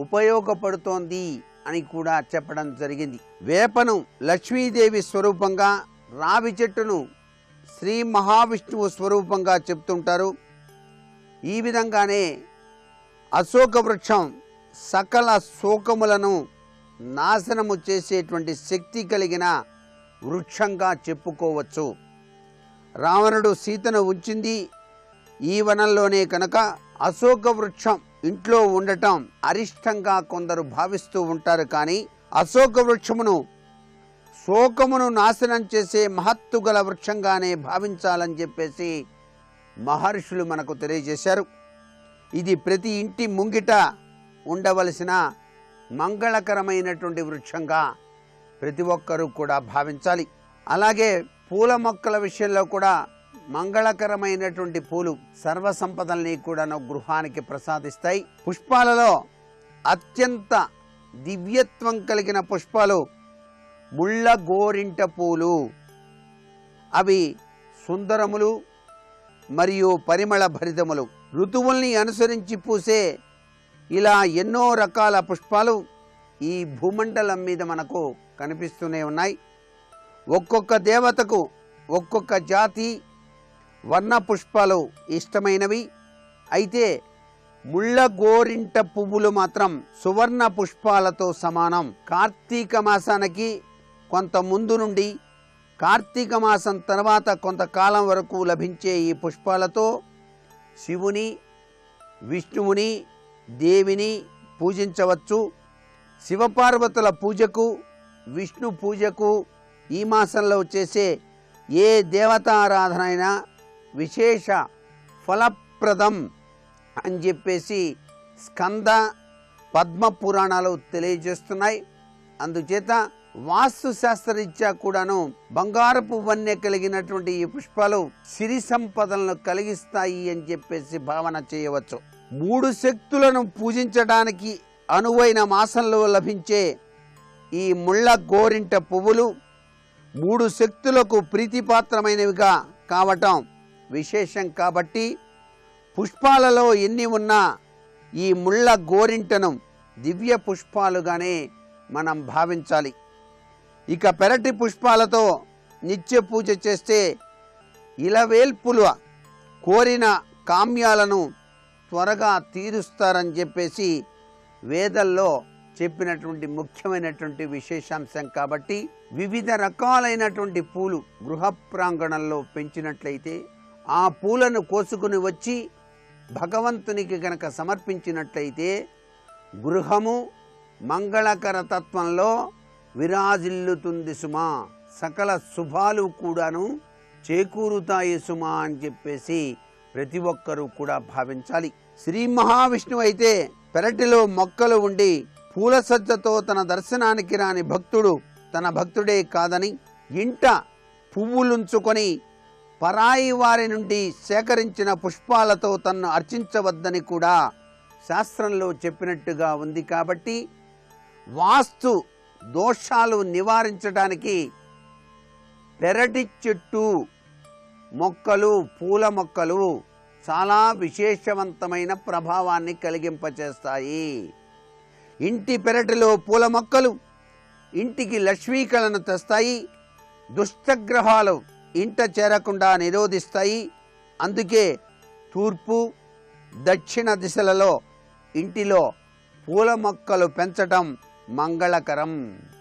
Speaker 2: ఉపయోగపడుతోంది అని కూడా చెప్పడం జరిగింది. వేపను లక్ష్మీదేవి స్వరూపంగా, రావి చెట్టును శ్రీ మహావిష్ణువు స్వరూపంగా చెప్తుంటారు. ఈ విధంగానే అశోక వృక్షం సకల శోకములను నాశనము చేసేటువంటి శక్తి కలిగిన వృక్షంగా చెప్పుకోవచ్చు. రావణుడు సీతను ఉంచింది ఈ వనంలోనే కనుక అశోక వృక్షం ఇంట్లో ఉండటం అరిష్టంగా కొందరు భావిస్తూ ఉంటారు. కానీ అశోక వృక్షమును శోకమును నాశనం చేసే మహత్తు గల వృక్షంగానే భావించాలని చెప్పేసి మహర్షులు మనకు తెలియజేశారు. ఇది ప్రతి ఇంటి ముంగిట ఉండవలసిన మంగళకరమైనటువంటి వృక్షంగా ప్రతి ఒక్కరూ కూడా భావించాలి. అలాగే పూల మొక్కల విషయంలో కూడా మంగళకరమైనటువంటి పూలు సర్వసంపదల్ని కూడాను గృహానికి ప్రసాదిస్తాయి. పుష్పాలలో అత్యంత దివ్యత్వం కలిగిన పుష్పాలు ముళ్ళ గోరింట పూలు. అవి సుందరములు మరియు పరిమళ భరితములు. ఋతువుల్ని అనుసరించి పూసే ఇలా ఎన్నో రకాల పుష్పాలు ఈ భూమండలం మీద మనకు కనిపిస్తూనే ఉన్నాయి. ఒక్కొక్క దేవతకు ఒక్కొక్క జాతి వర్ణ పుష్పాలు ఇష్టమైనవి. అయితే ముళ్ళ గోరింట పువ్వులు మాత్రం సువర్ణ పుష్పాలతో సమానం. కార్తీక మాసానికి కొంత ముందు నుండి కార్తీక మాసం తర్వాత కొంతకాలం వరకు లభించే ఈ పుష్పాలతో శివుని, విష్ణువుని, దేవిని పూజించవచ్చు. శివపార్వతుల పూజకు, విష్ణు పూజకు ఈ మాసంలో చేసే ఏ దేవతారాధన అయినా విశేష ఫలప్రదం అని చెప్పేసి స్కంద, పద్మ పురాణాలు తెలియజేస్తున్నాయి. అందుచేత వాస్తు శాస్త్రరీత్యా కూడాను బంగారపు వన్నె కలిగినటువంటి ఈ పుష్పాలు సిరి సంపదలను కలిగిస్తాయి అని చెప్పేసి భావన చేయవచ్చు. 3 శక్తులను పూజించడానికి అనువైన మాసంలో లభించే ఈ ముళ్ళ గోరింట పువ్వులు 3 శక్తులకు ప్రీతిపాత్రమైనవిగా కావటం విశేషం. కాబట్టి పుష్పాలలో ఎన్ని ఉన్నా ఈ ముళ్ళ గోరింటను దివ్య పుష్పాలుగానే మనం భావించాలి. ఇక పెరటి పుష్పాలతో నిత్య పూజ చేస్తే ఇలవేల్పుల కోరిన కామ్యాలను త్వరగా తీరుస్తారని చెప్పేసి వేదల్లో చెప్పినటువంటి ముఖ్యమైనటువంటి విశేషాంశం. కాబట్టి వివిధ రకాలైనటువంటి పూలు గృహ ప్రాంగణంలో పెంచినట్లయితే ఆ పూలను కోసుకుని వచ్చి భగవంతునికి గనక సమర్పించినట్లయితే గృహము మంగళకర తత్వంలో విరాజిల్లుతుంది సుమా, సకల శుభాలు కూడాను చేకూరుతాయి సుమా అని చెప్పేసి ప్రతి ఒక్కరూ కూడా భావించాలి. శ్రీ మహావిష్ణువు అయితే పెరటిలో మొక్కలు ఉండి పూల సజ్జతో తన దర్శనానికి రాని భక్తుడు తన భక్తుడే కాదని, ఇంట పువ్వులుంచుకొని పరాయి వారి నుండి సేకరించిన పుష్పాలతో తన్ను అర్చించవద్దని కూడా శాస్త్రంలో చెప్పినట్టుగా ఉంది. కాబట్టి వాస్తు దోషాలు నివారించడానికి పెరటి చెట్టు మొక్కలు, పూల మొక్కలు చాలా విశేషవంతమైన ప్రభావాన్ని కలిగింపచేస్తాయి. ఇంటి పెరటిలో పూల మొక్కలు ఇంటికి లక్ష్మీకళను తెస్తాయి, దుష్టగ్రహాలు ఇంట చేరకుండా నిరోధిస్తాయి. అందుకే తూర్పు దక్షిణ దిశలలో ఇంటిలో పూల మొక్కలు పెంచటం మంగళకరం.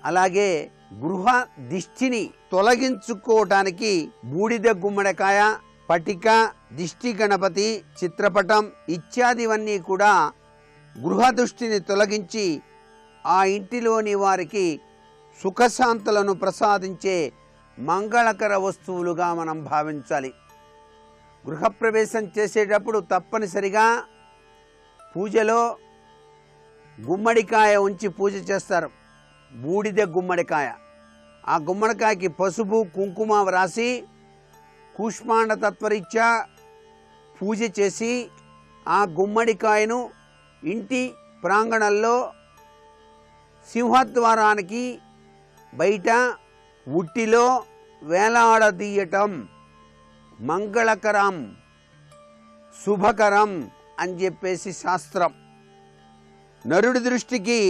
Speaker 2: అలాగే గృహ దిష్టిని తొలగించుకోవటానికి బూడిద గుమ్మడికాయ, పటిక, దిష్టి గణపతి చిత్రపటం ఇత్యాదివన్నీ కూడా గృహ దృష్టిని తొలగించి ఆ ఇంటిలోని వారికి సుఖశాంతులను ప్రసాదించే మంగళకర వస్తువులుగా మనం భావించాలి. గృహప్రవేశం చేసేటప్పుడు తప్పనిసరిగా పూజలో గుమ్మడికాయ ఉంచి పూజ చేస్తారు. బూడిద గుమ్మడికాయ. ఆ గుమ్మడికాయకి పసుపు కుంకుమ వ్రాసి కూష్మాండ తత్వరీత్యా పూజ చేసి ఆ గుమ్మడికాయను ఇంటి ప్రాంగణంలో సింహద్వారానికి బయట ఉట్టిలో వేలాడదీయటం మంగళకరం, శుభకరం అని చెప్పేసి శాస్త్రం. నరుడి దృష్టికి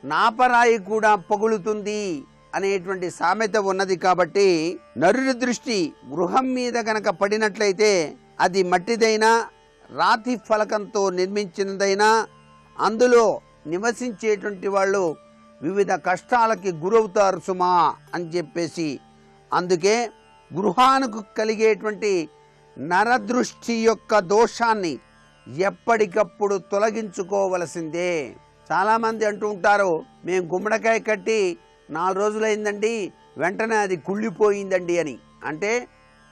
Speaker 2: నాపరాయి కూడా పగులుతుంది అనేటువంటి సామెత ఉన్నది. కాబట్టి నరుడి దృష్టి గృహం మీద గనక పడినట్లయితే అది మట్టిదైనా రాతి ఫలకంతో నిర్మించినదైనా అందులో నివసించేటువంటి వాళ్ళు వివిధ కష్టాలకి గురవుతారు సుమా అని చెప్పేసి, అందుకే గృహానికి కలిగేటువంటి నరదృష్టి యొక్క దోషాన్ని ఎప్పటికప్పుడు తొలగించుకోవలసిందే. చాలామంది అంటూ ఉంటారు, మేము గుమ్మడికాయ కట్టి 4 రోజులైందండి, వెంటనే అది కుళ్ళిపోయిందండి అని. అంటే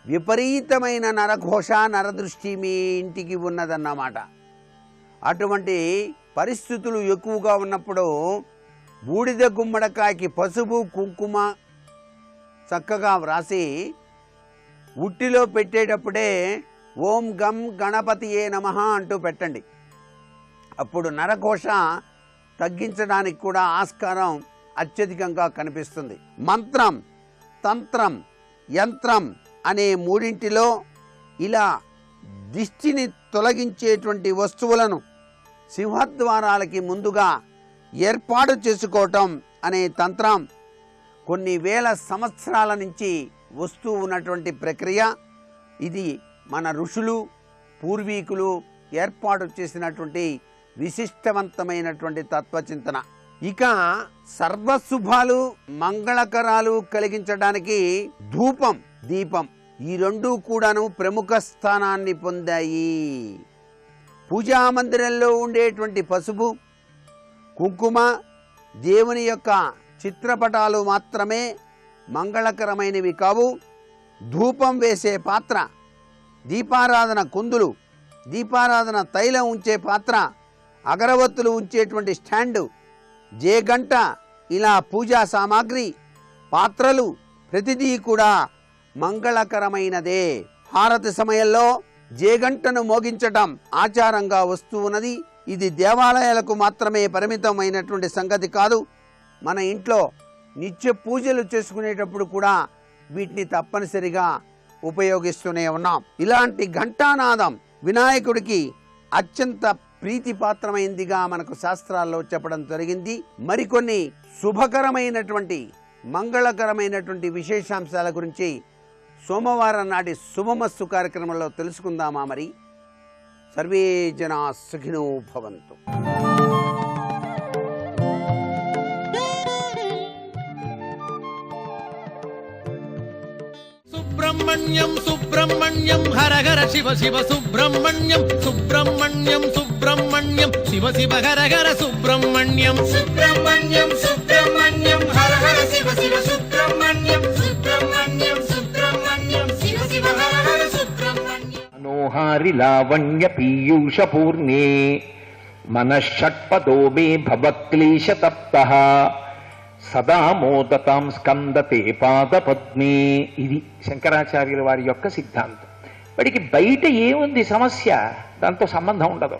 Speaker 2: విపరీతమైన నరఘోష, నరదృష్టి మీ ఇంటికి ఉన్నదన్నమాట. అటువంటి పరిస్థితులు ఎక్కువగా ఉన్నప్పుడు బూడిద గుమ్మడికాయకి పసుపు కుంకుమ చక్కగా వ్రాసి ఉట్టిలో పెట్టేటప్పుడే ఓం గం గణపతియే నమః అంటూ పెట్టండి. అప్పుడు నరఘోష తగ్గించడానికి కూడా ఆస్కారం అత్యధికంగా కనిపిస్తుంది. మంత్రం, తంత్రం, యంత్రం అనే మూడింటిలో ఇలా దిష్టిని తొలగించేటువంటి వస్తువులను సింహద్వారాలకి ముందుగా ఏర్పాటు చేసుకోవటం అనే తంత్రం కొన్ని వేల సంవత్సరాల నుంచి వస్తూ ఉన్నటువంటి ప్రక్రియ. ఇది మన ఋషులు పూర్వీకులు ఏర్పాటు చేసినటువంటి విశిష్టవంతమైనటువంటి తత్వచింతన. ఇక సర్వశుభాలు మంగళకరాలు కలిగించడానికి ధూపం, దీపం ఈ రెండూ కూడాను ప్రముఖ స్థానాన్ని పొందాయి. పూజా మందిరంలో ఉండేటువంటి పసుపు కుంకుమ దేవుని యొక్క చిత్రపటాలు మాత్రమే మంగళకరమైనవి కావు. ధూపం వేసే పాత్ర, దీపారాధన కుందులు, దీపారాధన తైలం ఉంచే పాత్ర, అగరవత్తులు ఉంచేటువంటి స్టాండు, జేగంట, ఇలా పూజా సామాగ్రి, పాత్రలు ప్రతిదీ కూడా మంగళకరమైనదే. హారతి సమయంలో జేగంటను మోగించటం ఆచారంగా వస్తూ ఉన్నది. ఇది దేవాలయాలకు మాత్రమే పరిమితమైనటువంటి సంగతి కాదు. మన ఇంట్లో నిత్య పూజలు చేసుకునేటప్పుడు కూడా వీటిని తప్పనిసరిగా ఉపయోగిస్తూనే ఉన్నాం. ఇలాంటి ఘంటానాదం వినాయకుడికి అత్యంత ప్రీతిపాత్రమైందిగా మనకు శాస్త్రాల్లో చెప్పడం జరిగింది. మరికొన్ని శుభకరమైనటువంటి మంగళకరమైనటువంటి విశేషాంశాల గురించి సోమవారం నాటి శుభమస్తు కార్యక్రమంలో తెలుసుకుందామా? మరి సర్వే జనా సుఖినో భవంతు.
Speaker 3: సుబ్రహ్మణ్యం సుబ్రహ్మణ్యం హర హర శివ శివ సుబ్రహ్మణ్యం సుబ్రహ్మణ్యం సుబ్రహ్మణ్యం శివ శివ హర హర సుబ్రహ్మణ్యం సుబ్రహ్మణ్యం సుబ్రహ్మణ్యం హర హర శివ శివ సుబ్రహ్మణ్యం సుబ్రహ్మణ్యం సుబ్రహ్మణ్యం శివ శివ హర హర సుబ్రహ్మణ్యం.
Speaker 4: మనోహారి లావణ్య పీయూష పూర్ణే మనఃషట్పదో మే భవక్లేశ తప్తః సదా మోదతాం స్కందతే పాదపద్మే. ఇది శంకరాచార్యుల వారి యొక్క సిద్ధాంతం. వాడికి బయట ఏముంది సమస్య, దాంతో సంబంధం ఉండదు.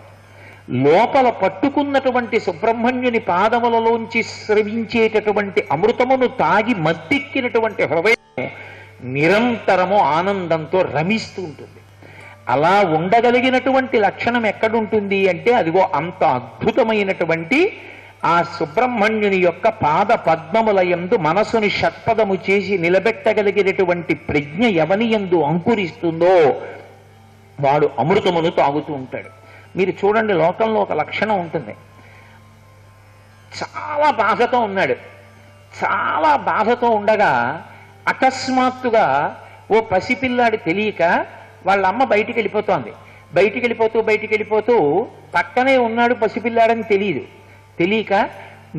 Speaker 4: లోపల పట్టుకున్నటువంటి సుబ్రహ్మణ్యుని పాదములలోంచి స్రవించేటటువంటి అమృతమును తాగి మత్తెక్కినటువంటి హృదయం నిరంతరము ఆనందంతో రమిస్తూ ఉంటుంది. అలా ఉండగలిగినటువంటి లక్షణం ఎక్కడుంటుంది అంటే అదిగో అంత అద్భుతమైనటువంటి ఆ సుబ్రహ్మణ్యుని యొక్క పాద పద్మములయందు మనసుని షట్పదము చేసి నిలబెట్టగలిగినటువంటి ప్రజ్ఞ ఎవని యందు అంకురిస్తుందో వాడు అమృతమును తాగుతూ ఉంటాడు. మీరు చూడండి, లోకంలో ఒక లక్షణం ఉంటుంది. చాలా బాధతో ఉన్నాడు, చాలా బాధతో ఉండగా అకస్మాత్తుగా ఓ పసిపిల్లాడు తెలియక వాళ్ళ అమ్మ బయటికి వెళ్ళిపోతోంది. బయటికి వెళ్ళిపోతూ పక్కనే ఉన్నాడు పసిపిల్లాడని తెలియక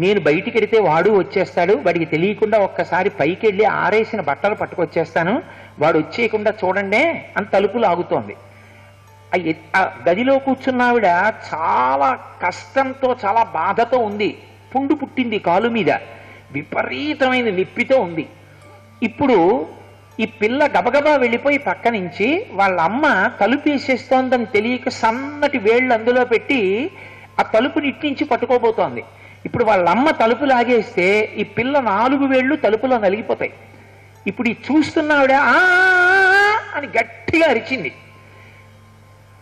Speaker 4: నేను బయటికి వెళితే వాడు వచ్చేస్తాడు, వాడికి తెలియకుండా ఒక్కసారి పైకి వెళ్ళి ఆరేసిన బట్టలు పట్టుకొచ్చేస్తాను, వాడు వచ్చేయకుండా చూడండి అని తలుపు లాగుతోంది. ఆ గదిలో కూర్చున్న ఆవిడ చాలా కష్టంతో చాలా బాధతో ఉంది. పుండు పుట్టింది కాలు మీద, విపరీతమైన నొప్పితో ఉంది. ఇప్పుడు ఈ పిల్ల గబగబా వెళ్ళిపోయి పక్క నుంచి వాళ్ళ అమ్మ తలుపు వేసేస్తోందని తెలియక సన్నటి వేళ్ళు అందులో పెట్టి ఆ తలుపుని ఇట్టించి పట్టుకోబోతోంది. ఇప్పుడు వాళ్ళ అమ్మ తలుపు లాగేస్తే ఈ పిల్ల 4 వేళ్ళు తలుపులో నలిగిపోతాయి. ఇప్పుడు ఈ చూస్తున్న ఆవిడ ఆ అని గట్టిగా అరిచింది.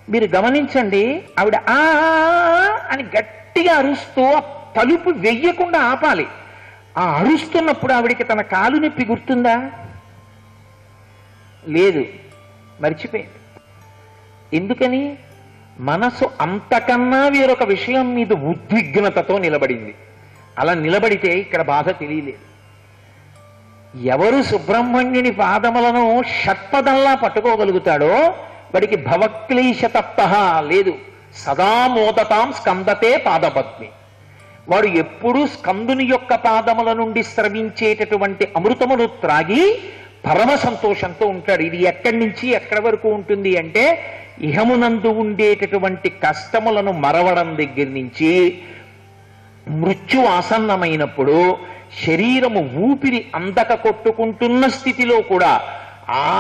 Speaker 4: మీరు గమనించండి, ఆవిడ ఆ అని గట్టిగా అరుస్తూ ఆ తలుపు వెయ్యకుండా ఆపాలి. ఆ అరుస్తున్నప్పుడు ఆవిడికి తన కాలు నొప్పి గుర్తుందా? లేదు, మర్చిపోయింది. ఎందుకని? మనసు అంతకన్నా వేరొక విషయం మీద ఉద్విగ్నతతో నిలబడింది. అలా నిలబడితే ఇక్కడ బాధ తెలియలేదు. ఎవరు సుబ్రహ్మణ్యుని పాదములను షట్పదంలా పట్టుకోగలుగుతాడో వాడికి భవక్లేశతప్త లేదు. సదా మోదతాం స్కందతే పాదపద్మి. వాడు ఎప్పుడూ స్కందుని యొక్క పాదముల నుండి స్రవించేటటువంటి అమృతమును త్రాగి పరమ సంతోషంతో ఉంటాడు. ఇది ఎక్కడి నుంచి ఎక్కడి వరకు ఉంటుంది అంటే ఇహమునందు ఉండేటటువంటి కష్టములను మరవడం దగ్గర నుంచి మృత్యు ఆసన్నమైనప్పుడు శరీరము ఊపిరి అందక కొట్టుకుంటున్న స్థితిలో కూడా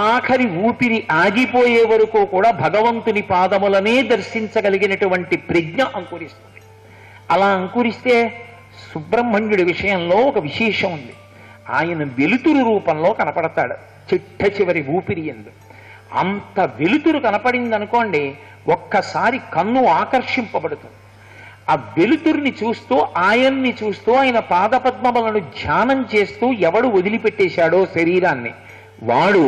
Speaker 4: ఆఖరి ఊపిరి ఆగిపోయే వరకు కూడా భగవంతుని పాదములనే దర్శించగలిగినటువంటి ప్రజ్ఞ అంకురిస్తుంది. అలా అంకురిస్తే సుబ్రహ్మణ్యుడి విషయంలో ఒక విశేషం ఉంది. ఆయన వెలుతురు రూపంలో కనపడతాడు చిట్ట చివరి ఊపిరి యందు. అంత వెలుతురు కనపడింది అనుకోండి, ఒక్కసారి కన్ను ఆకర్షింపబడుతుంది. ఆ వెలుతురిని చూస్తూ ఆయన్ని చూస్తూ ఆయన పాదపద్మములను ధ్యానం చేస్తూ ఎవడు వదిలిపెట్టేశాడో శరీరాన్ని వాడు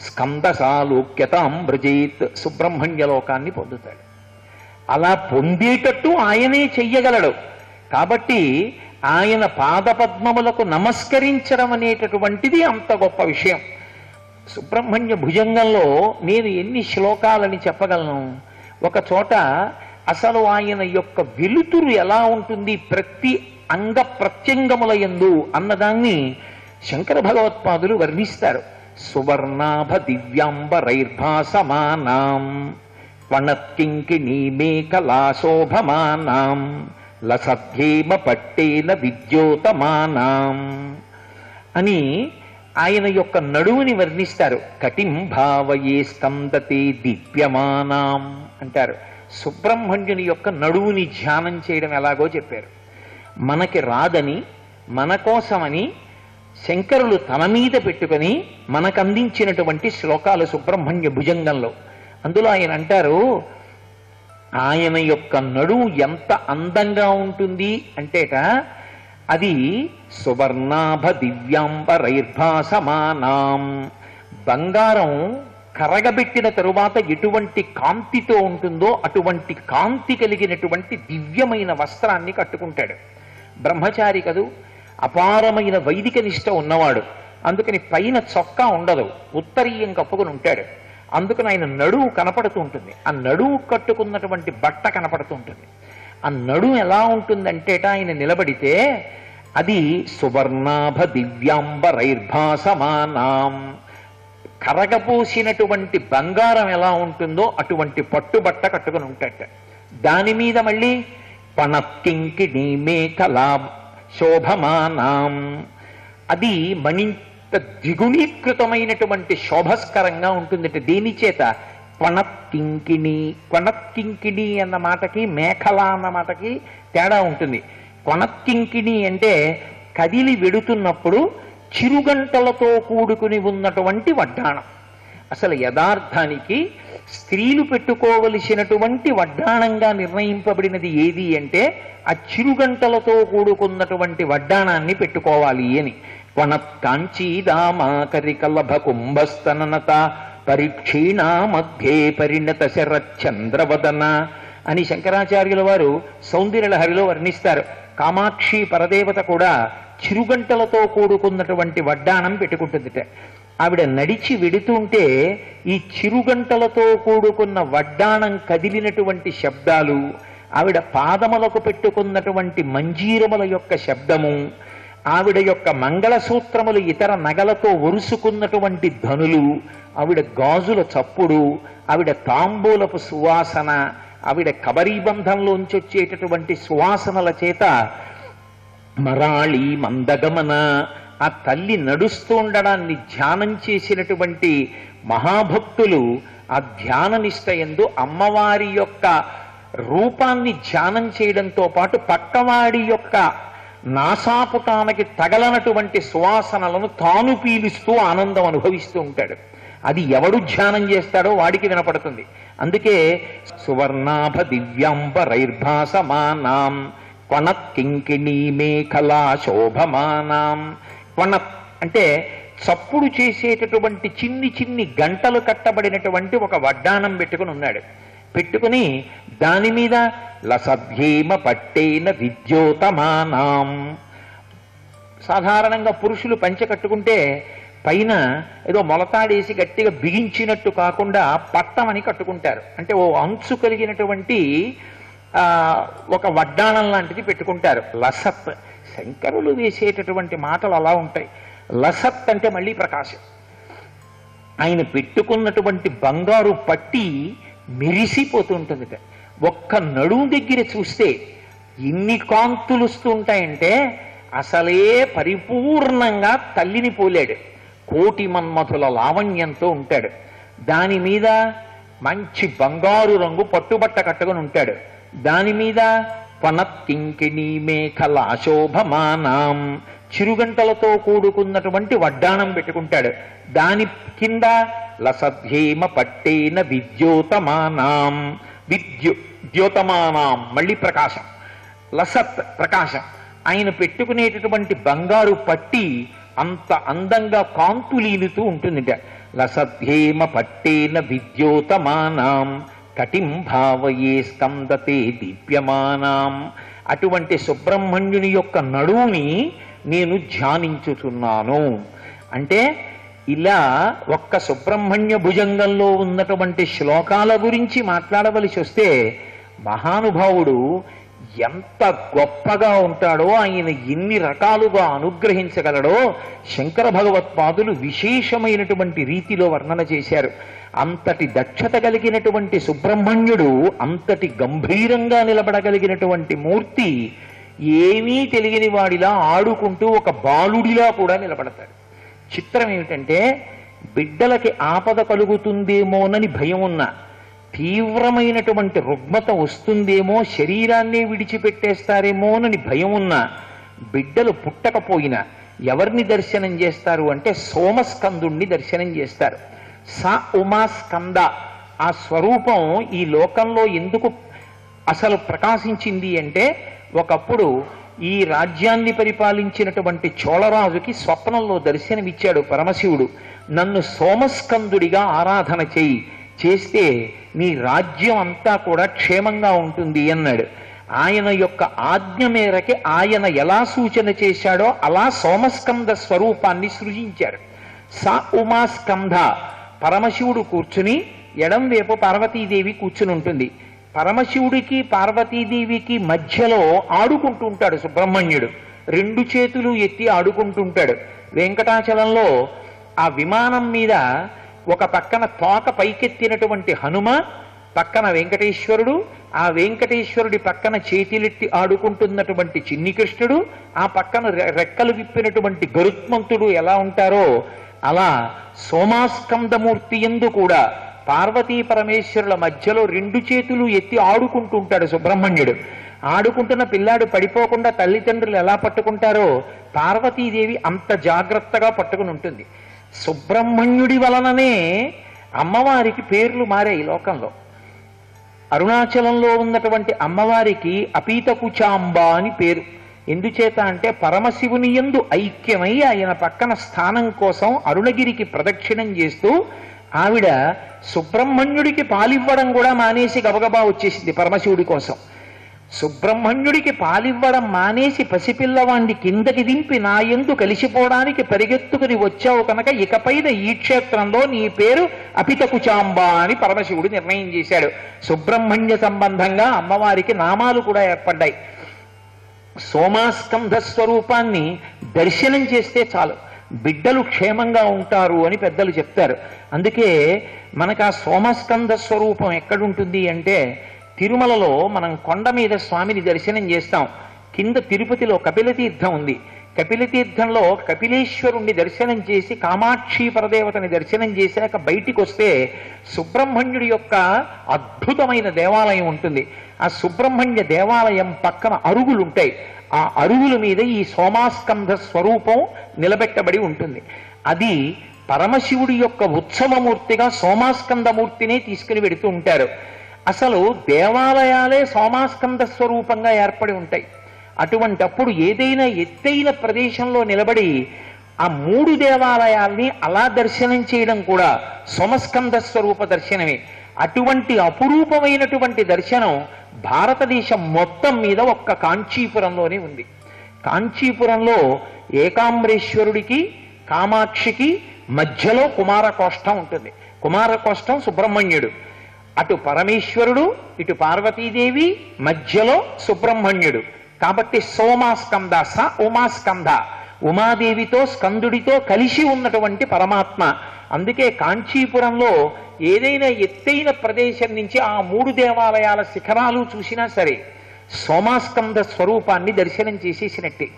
Speaker 4: స్కందసాలోక్యతాం బ్రజేత్, సుబ్రహ్మణ్య లోకాన్ని పొందుతాడు. అలా పొందేటట్టు ఆయనే చెయ్యగలడు. కాబట్టి ఆయన పాదపద్మములకు నమస్కరించడం అనేటటువంటిది అంత గొప్ప విషయం. సుబ్రహ్మణ్య భుజంగంలో నేను ఎన్ని శ్లోకాలని చెప్పగలను. ఒక చోట అసలు ఆయన యొక్క వెలుతురు ఎలా ఉంటుంది ప్రతి అంగ ప్రత్యంగముల యందు అన్నదాన్ని శంకర భగవత్పాదులు వర్ణిస్తారు. సువర్ణాభ దివ్యాంబరైర్భాసమానాం వణత్కింకిణీ మేకలాశోభమానాం లసధ్యేమ పట్టేన విద్యోతమానాం అని ఆయన యొక్క నడువుని వర్ణిస్తారు. కటిం భావయే స్కందతే దివ్యమానాం అంటారు. సుబ్రహ్మణ్యుని యొక్క నడువుని ధ్యానం చేయడం ఎలాగో చెప్పారు. మనకి రాదని మన కోసమని శంకరులు తన మీద పెట్టుకొని మనకు అందించినటువంటి శ్లోకాలు సుబ్రహ్మణ్య భుజంగంలో. అందులో ఆయన అంటారు, ఆయన యొక్క నడువు ఎంత అందంగా ఉంటుంది అంటేట అది సువర్ణాభ దివ్యాంబరైర్భాసమానాం, బంగారం కరగబెట్టిన తరువాత ఎటువంటి కాంతితో ఉంటుందో అటువంటి కాంతి కలిగినటువంటి దివ్యమైన వస్త్రాన్ని కట్టుకుంటాడు. బ్రహ్మచారి కదూ, అపారమైన వైదిక నిష్ట ఉన్నవాడు. అందుకని పైన చొక్కా ఉండదు, ఉత్తరీయం కప్పుకొని ఉంటాడు. అందుకని ఆయన నడువు కనపడుతూ ఉంటుంది. ఆ నడువు కట్టుకున్నటువంటి బట్ట కనపడుతూ ఉంటుంది. ఆ నడువు ఎలా ఉంటుందంటేట ఆయన నిలబడితే అది సువర్ణాభ దివ్యాంబరైర్భాసమానాం, కరగపోసినటువంటి బంగారం ఎలా ఉంటుందో అటువంటి పట్టుబట్ట కట్టుకుని ఉంటాట. దాని మీద మళ్ళీ పణత్కింకిణీ మేకలా శోభమానాం, అది మణింత ద్విగుణీకృతమైనటువంటి శోభస్కరంగా ఉంటుందట. దేని చేత? కొణత్కింకిణి. కొణత్కింకిణి అన్న మాటకి మేఖల అన్న మాటకి తేడా ఉంటుంది. కొణత్కింకిణి అంటే కదిలి వెడుతున్నప్పుడు చిరుగంటలతో కూడుకుని ఉన్నటువంటి వడ్డాణం. అసలు యథార్థానికి స్త్రీలు పెట్టుకోవలసినటువంటి వడ్డాణంగా నిర్ణయింపబడినది ఏది అంటే ఆ చిరుగంటలతో కూడుకున్నటువంటి వడ్డాణాన్ని పెట్టుకోవాలి అని. క్వణత్కాంచీదామాకరికలభ కుంభస్తననత పరిక్షీణా మధ్యే పరిణత శరచంద్రవదన అని శంకరాచార్యుల వారు సౌందర్యలహరిలో వర్ణిస్తారు. కామాక్షి పరదేవత కూడా చిరుగంటలతో కూడుకున్నటువంటి వడ్డాణం పెట్టుకుంటుందిట. ఆవిడ నడిచి వెడుతుంటే ఈ చిరుగంటలతో కూడుకున్న వడ్డాణం కదిలినటువంటి శబ్దాలు, ఆవిడ పాదములకు పెట్టుకున్నటువంటి మంజీరముల యొక్క శబ్దము, ఆవిడ యొక్క మంగళసూత్రములు ఇతర నగలతో ఒరుసుకున్నటువంటి ధనులు, ఆవిడ గాజుల చప్పుడు, ఆవిడ తాంబూలపు సువాసన, ఆవిడ కబరీబంధంలోంచి వచ్చేటటువంటి సువాసనల చేత మరాళి మందగమన, ఆ తల్లి నడుస్తూ ఉండడాన్ని ధ్యానం చేసినటువంటి మహాభక్తులు ఆ ధ్యాన నిష్టయందు అమ్మవారి యొక్క రూపాన్ని ధ్యానం చేయడంతో పాటు పక్కవాడి యొక్క నాసాపుటానికి తగలనటువంటి సువాసనలను తాను పీలుస్తూ ఆనందం అనుభవిస్తూ ఉంటాడు. అది ఎవడు ధ్యానం చేస్తాడో వాడికి వినపడుతుంది. అందుకే సువర్ణాభ దివ్యాంబరైర్భాసమానాం క్వణత్ కింకిణీ మేఖలా శోభమానాం. క్వణత్ అంటే చప్పుడు చేసేటటువంటి చిన్ని చిన్ని గంటలు కట్టబడినటువంటి ఒక వడ్డాణం పెట్టుకుని ఉన్నాడు. పెట్టుకుని దాని మీద లసభ్యేమ పట్టేన విద్యోతమానాం. సాధారణంగా పురుషులు పంచె కట్టుకుంటే పైన ఏదో మొలతాడేసి గట్టిగా బిగించినట్టు కాకుండా పట్టమని కట్టుకుంటారు. అంటే ఓ అంచు కలిగినటువంటి ఒక వడ్డాణం లాంటిది పెట్టుకుంటారు. లసత్, శంకరులు వేసేటటువంటి మాటలు అలా ఉంటాయి. లసత్ అంటే మళ్ళీ ప్రకాశం. ఆయన పెట్టుకున్నటువంటి బంగారు పట్టి మెరిసిపోతుంటుంది. ఒక్క నడుము దగ్గర చూస్తే ఎన్ని కాంతులు వస్తూ ఉంటాయంటే అసలే పరిపూర్ణంగా తల్లిని పోలాడు. కోటి మన్మథుల లావణ్యంతో ఉంటాడు. దాని మీద మంచి బంగారు రంగు పట్టుబట్ట కట్టుకొని ఉంటాడు. దాని మీద పనత్కింకిణీ మేఖల శోభమానాం, చిరుగంటలతో కూడుకున్నటువంటి వడ్డాణం పెట్టుకుంటాడు. దాని కింద లసధ్యేమ పట్టేన విద్యోతమానాం, ద్యోతమానాం మళ్ళీ ప్రకాశం, లసత్ ప్రకాశం. ఆయన పెట్టుకునేటటువంటి బంగారు పట్టి అంత అందంగా కాంతులీలుతూ ఉంటుందిట. లసధ్యేమ పట్టేన విద్యోతమానాం కటిం భావయే స్కందతే దీప్యమానాం. అటువంటి సుబ్రహ్మణ్యుని యొక్క నడువుని నేను ధ్యానించుతున్నాను. అంటే ఇలా ఒక్క సుబ్రహ్మణ్య భుజంగంలో ఉన్నటువంటి శ్లోకాల గురించి మాట్లాడవలసి వస్తే మహానుభావుడు ఎంత గొప్పగా ఉంటాడో, ఆయన ఎన్ని రకాలుగా అనుగ్రహించగలడో శంకర భగవత్పాదులు విశేషమైనటువంటి రీతిలో వర్ణన చేశారు. అంతటి దక్షత కలిగినటువంటి సుబ్రహ్మణ్యుడు, అంతటి గంభీరంగా నిలబడగలిగినటువంటి మూర్తి ఏమీ తెలియని వాడిలా ఆడుకుంటూ ఒక బాలుడిలా కూడా నిలబడతాడు. చిత్రం ఏమిటంటే బిడ్డలకి ఆపద కలుగుతుందేమోనని భయం ఉన్నా, తీవ్రమైనటువంటి రుగ్మత వస్తుందేమో, శరీరాన్నే విడిచిపెట్టేస్తారేమోనని భయం ఉన్నా, బిడ్డలు పుట్టకపోయినా ఎవరిని దర్శనం చేస్తారు అంటే సోమస్కందుణ్ణి దర్శనం చేస్తారు. స ఉమా స్కంద ఆ స్వరూపం ఈ లోకంలో ఎందుకు అసలు ప్రకాశించింది అంటే, ఒకప్పుడు ఈ రాజ్యాన్ని పరిపాలించినటువంటి చోళరాజుకి స్వప్నంలో దర్శనమిచ్చాడు పరమశివుడు. నన్ను సోమస్కందుడిగా ఆరాధన చేయి, చేస్తే నీ రాజ్యం అంతా కూడా క్షేమంగా ఉంటుంది అన్నాడు. ఆయన యొక్క ఆజ్ఞ మేరకి ఆయన ఎలా సూచన చేశాడో అలా సోమస్కంద స్వరూపాన్ని సృజించారు. స ఉమా స్కంద, పరమశివుడు కూర్చుని ఎడం వైపు పార్వతీదేవి కూర్చుని ఉంటుంది. పరమశివుడికి పార్వతీదేవికి మధ్యలో ఆడుకుంటూ ఉంటాడు సుబ్రహ్మణ్యుడు. రెండు చేతులు ఎత్తి ఆడుకుంటుంటాడు. వెంకటాచలంలో ఆ విమానం మీద ఒక పక్కన తోక పైకెత్తినటువంటి హనుమ, పక్కన వెంకటేశ్వరుడు, ఆ వెంకటేశ్వరుడి పక్కన చేతిలెత్తి ఆడుకుంటున్నటువంటి చిన్ని కృష్ణుడు, ఆ పక్కన రెక్కలు విప్పినటువంటి గరుత్మంతుడు ఎలా ఉంటారో అలా సోమాస్కందమూర్తి యందు కూడా పార్వతీ పరమేశ్వరుల మధ్యలో రెండు చేతులు ఎత్తి ఆడుకుంటూ ఉంటాడు సుబ్రహ్మణ్యుడు. ఆడుకుంటున్న పిల్లాడు పడిపోకుండా తల్లిదండ్రులు ఎలా పట్టుకుంటారో పార్వతీదేవి అంత జాగ్రత్తగా పట్టుకుని ఉంటుంది. సుబ్రహ్మణ్యుడి వలననే అమ్మవారికి పేర్లు మారాయి లోకంలో. అరుణాచలంలో ఉన్నటువంటి అమ్మవారికి అపీతకుచాంబ అని పేరు. ఎందుచేత అంటే పరమశివుని యందు ఐక్యమై ఆయన పక్కన స్థానం కోసం అరుణగిరికి ప్రదక్షిణం చేస్తూ ఆవిడ సుబ్రహ్మణ్యుడికి పాలివ్వడం కూడా మానేసి గబగబా వచ్చేసింది పరమశివుడి కోసం. సుబ్రహ్మణ్యుడికి పాలివ్వడం మానేసి పసిపిల్లవాణ్ణి కిందకి దింపి నా యందు కలిసిపోవడానికి పరిగెత్తుకుని వచ్చావు కనుక ఇకపైన ఈ క్షేత్రంలో నీ పేరు అపితకుచాంబ అని పరమశివుడు నిర్ణయం చేశాడు. సుబ్రహ్మణ్య సంబంధంగా అమ్మవారికి నామాలు కూడా ఏర్పడ్డాయి. సోమాస్కంధ స్వరూపాన్ని దర్శనం చేస్తే చాలు, బిడ్డలు క్షేమంగా ఉంటారు అని పెద్దలు చెప్తారు. అందుకే మనకు ఆ సోమస్కంధ స్వరూపం ఎక్కడుంటుంది అంటే తిరుమలలో మనం కొండ మీద స్వామిని దర్శనం చేస్తాం. కింద తిరుపతిలో కపిలతీర్థం ఉంది. కపిలతీర్థంలో కపిలేశ్వరుణ్ణి దర్శనం చేసి కామాక్షి పరదేవతని దర్శనం చేశాక బయటికి వస్తే సుబ్రహ్మణ్యుడి యొక్క అద్భుతమైన దేవాలయం ఉంటుంది. ఆ సుబ్రహ్మణ్య దేవాలయం పక్కన అరుగులుంటాయి. ఆ అరుగుల మీద ఈ సోమాస్కంధ స్వరూపం నిలబెట్టబడి ఉంటుంది. అది పరమశివుడి యొక్క ఉత్సవమూర్తిగా సోమాస్కందమూర్తినే తీసుకుని వెడుతూ ఉంటారు. అసలు దేవాలయాలే సోమాస్కంద స్వరూపంగా ఏర్పడి ఉంటాయి. అటువంటప్పుడు ఏదైనా ఎత్తైన ప్రదేశంలో నిలబడి ఆ 3 దేవాలయాల్ని అలా దర్శనం చేయడం కూడా సోమస్కంద స్వరూప దర్శనమే. అటువంటి అపురూపమైనటువంటి దర్శనం భారతదేశం మొత్తం మీద ఒక్క కాంచీపురంలోనే ఉంది. కాంచీపురంలో ఏకాంబరేశ్వరుడికి కామాక్షికి మధ్యలో కుమారకోష్టం ఉంటుంది. కుమారకోష్టం సుబ్రహ్మణ్యుడు, అటు పరమేశ్వరుడు ఇటు పార్వతీదేవి, మధ్యలో సుబ్రహ్మణ్యుడు. కాబట్టి సోమాస్కంద, స ఉమాస్కంద, ఉమాదేవితో స్కందుడితో కలిసి ఉన్నటువంటి పరమాత్మ. అందుకే కాంచీపురంలో ఏదైనా ఎత్తైన ప్రదేశం నుంచి ఆ 3 దేవాలయాల శిఖరాలు చూసినా సరే సోమాస్కంద స్వరూపాన్ని దర్శనం చేసేసినట్టే.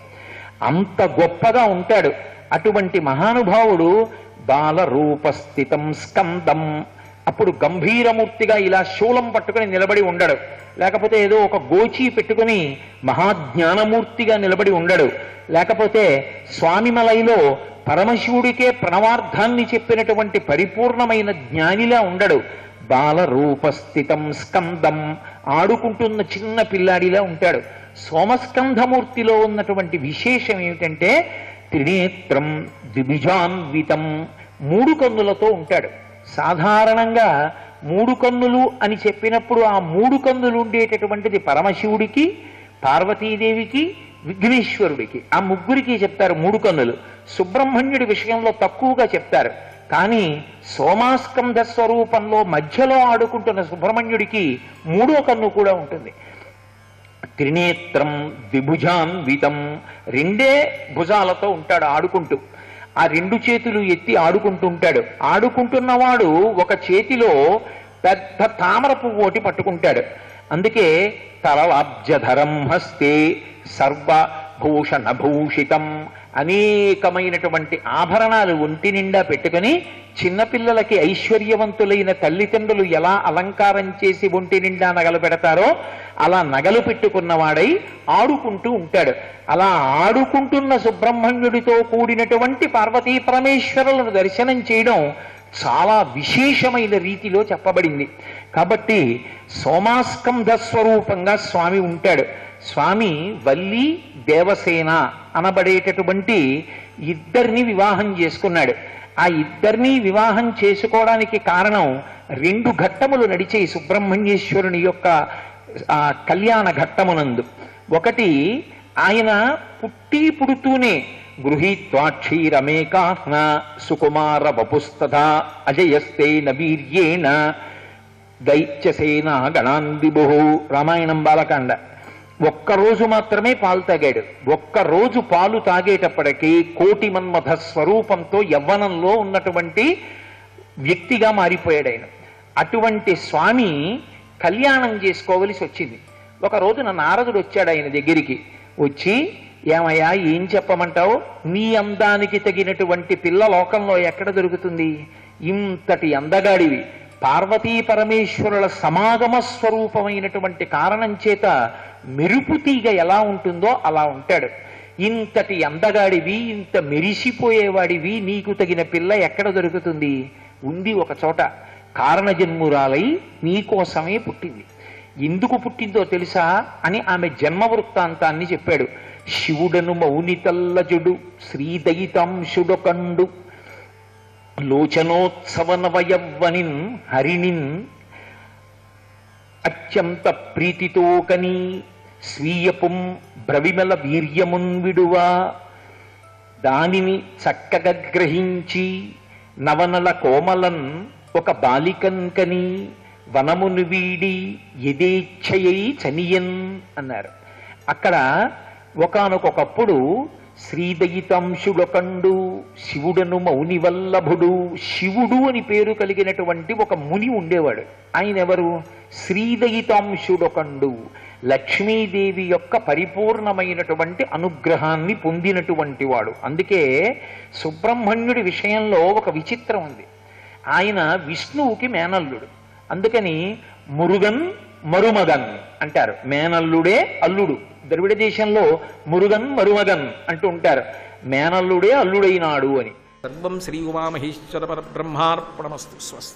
Speaker 4: అంత గొప్పగా ఉంటాడు. అటువంటి మహానుభావుడు బాలరూపస్థితం స్కందం. అప్పుడు గంభీరమూర్తిగా ఇలా శూలం పట్టుకుని నిలబడి ఉండడు, లేకపోతే ఏదో ఒక గోచి పెట్టుకుని మహాజ్ఞానమూర్తిగా నిలబడి ఉండడు, లేకపోతే స్వామిమలైలో పరమశివుడికే ప్రణవార్థాన్ని చెప్పినటువంటి పరిపూర్ణమైన జ్ఞానిలా ఉండడు. బాలరూపస్థితం స్కందం, ఆడుకుంటున్న చిన్న పిల్లాడిలా ఉంటాడు. సోమస్కంధమూర్తిలో ఉన్నటువంటి విశేషం ఏమిటంటే త్రినేత్రం ద్విభుజాన్వితం, 3 కన్నులతో ఉంటాడు. సాధారణంగా 3 కన్నులు అని చెప్పినప్పుడు ఆ 3 కన్నులు ఉండేటటువంటిది పరమశివుడికి, పార్వతీదేవికి, విఘ్నేశ్వరుడికి, ఆ ముగ్గురికి చెప్తారు 3 కన్నులు. సుబ్రహ్మణ్యుడి విషయంలో తక్కువగా చెప్తారు. కానీ సోమాస్కంధ స్వరూపంలో మధ్యలో ఆడుకుంటున్న సుబ్రహ్మణ్యుడికి 3వ కన్ను కూడా ఉంటుంది. త్రినేత్రం ద్విభుజాన్వితం, 2 భుజాలతో ఉంటాడు ఆడుకుంటూ. ఆ 2 చేతులు ఎత్తి ఆడుకుంటుంటాడు. ఆడుకుంటున్నవాడు ఒక చేతిలో పెద్ద తామర పువ్వు ఒకటి పట్టుకుంటాడు. అందుకే తరలాబ్జధరం హస్తే సర్వభూషణభూషితం, అనేకమైనటువంటి ఆభరణాలు ఒంటి నిండా పెట్టుకుని చిన్నపిల్లలకి ఐశ్వర్యవంతులైన తల్లిదండ్రులు ఎలా అలంకారం చేసి ఒంటి నిండా నగలు పెడతారో అలా నగలు పెట్టుకున్నవాడై ఆడుకుంటూ ఉంటాడు. అలా ఆడుకుంటున్న సుబ్రహ్మణ్యుడితో కూడినటువంటి పార్వతీ పరమేశ్వరులను దర్శనం చేయడం చాలా విశేషమైన రీతిలో చెప్పబడింది. కాబట్టి సోమాస్కంధ స్వరూపంగా స్వామి ఉంటాడు. స్వామి వల్లి దేవసేన అనబడేటటువంటి 2 వివాహం చేసుకున్నాడు. ఆ 2 వివాహం చేసుకోవడానికి కారణం 2 ఘట్టములు నడిచాయి సుబ్రహ్మణ్యేశ్వరుని యొక్క కళ్యాణ ఘట్టమునందు. ఒకటి, ఆయన పుడుతూనే గృహీత్వాక్షీరమేకాహ్న సుకుమార వపుస్తథా అజయస్తేన వీర్యేణ దైత్యసేన గణాందిభు, రామాయణం బాలకాండ. ఒక్కరోజు మాత్రమే పాలు తాగాడు. ఒక్కరోజు పాలు తాగేటప్పటికీ కోటి మన్మథ స్వరూపంతో యవ్వనంలో ఉన్నటువంటి వ్యక్తిగా మారిపోయాడు ఆయన. అటువంటి స్వామి కళ్యాణం చేసుకోవలసి వచ్చింది. ఒక రోజున నారదుడు వచ్చాడు ఆయన దగ్గరికి. వచ్చి, ఏమయ్యా ఏం చెప్పమంటావు, నీ అందానికి తగినటువంటి పిల్ల లోకంలో ఎక్కడ దొరుకుతుంది, ఇంతటి అందగాడివి, పార్వతీ పరమేశ్వరుల సమాగమ స్వరూపమైనటువంటి కారణం చేత మెరుపు తీగ ఎలా ఉంటుందో అలా ఉంటాడు. ఇంతటి అందగాడివి, ఇంత మెరిసిపోయేవాడివి, నీకు తగిన పిల్ల ఎక్కడ దొరుకుతుంది, ఉంది ఒక చోట. కారణజన్మురాలై నీకోసమే పుట్టింది. ఎందుకు పుట్టిందో తెలుసా అని ఆమె జన్మ వృత్తాంతాన్ని చెప్పాడు. శివుడను మౌనితల్లజుడు శ్రీదయితాంశుడొకండు లోచనోత్సవనవయవ్వనిన్ హరిణిన్ అత్యంత ప్రీతితో కని స్వీయపుం బ్రవిమల వీర్యమున్ విడువా దానిని చక్కగా గ్రహించి నవనల కోమలన్ ఒక బాలికన్ కని వనమును వీడి యథేచ్ఛయై చనియన్ అన్నారు. అక్కడ ఒకానొకప్పుడు శ్రీదయితాంశుడొకండు శివుడను మౌనివల్లభుడు, శివుడు అని పేరు కలిగినటువంటి ఒక ముని ఉండేవాడు. ఆయన ఎవరు? శ్రీదయితాంశుడొకండు, లక్ష్మీదేవి యొక్క పరిపూర్ణమైనటువంటి అనుగ్రహాన్ని పొందినటువంటి వాడు. అందుకే సుబ్రహ్మణ్యుడి విషయంలో ఒక విచిత్రం ఉంది. ఆయన విష్ణువుకి మేనల్లుడు. అందుకని మురుగన్ మరుమగన్ అంటారు. మేనల్లుడే అల్లుడు. ద్రవిడ దేశంలో మురుగన్ మరుమగన్ అంటూ ఉంటారు. మేనల్లుడే అల్లుడైనాడు అని.
Speaker 5: సర్వం శ్రీ ఉమామహేశ్వర పరబ్రహ్మార్పణమస్తు. స్వస్తి.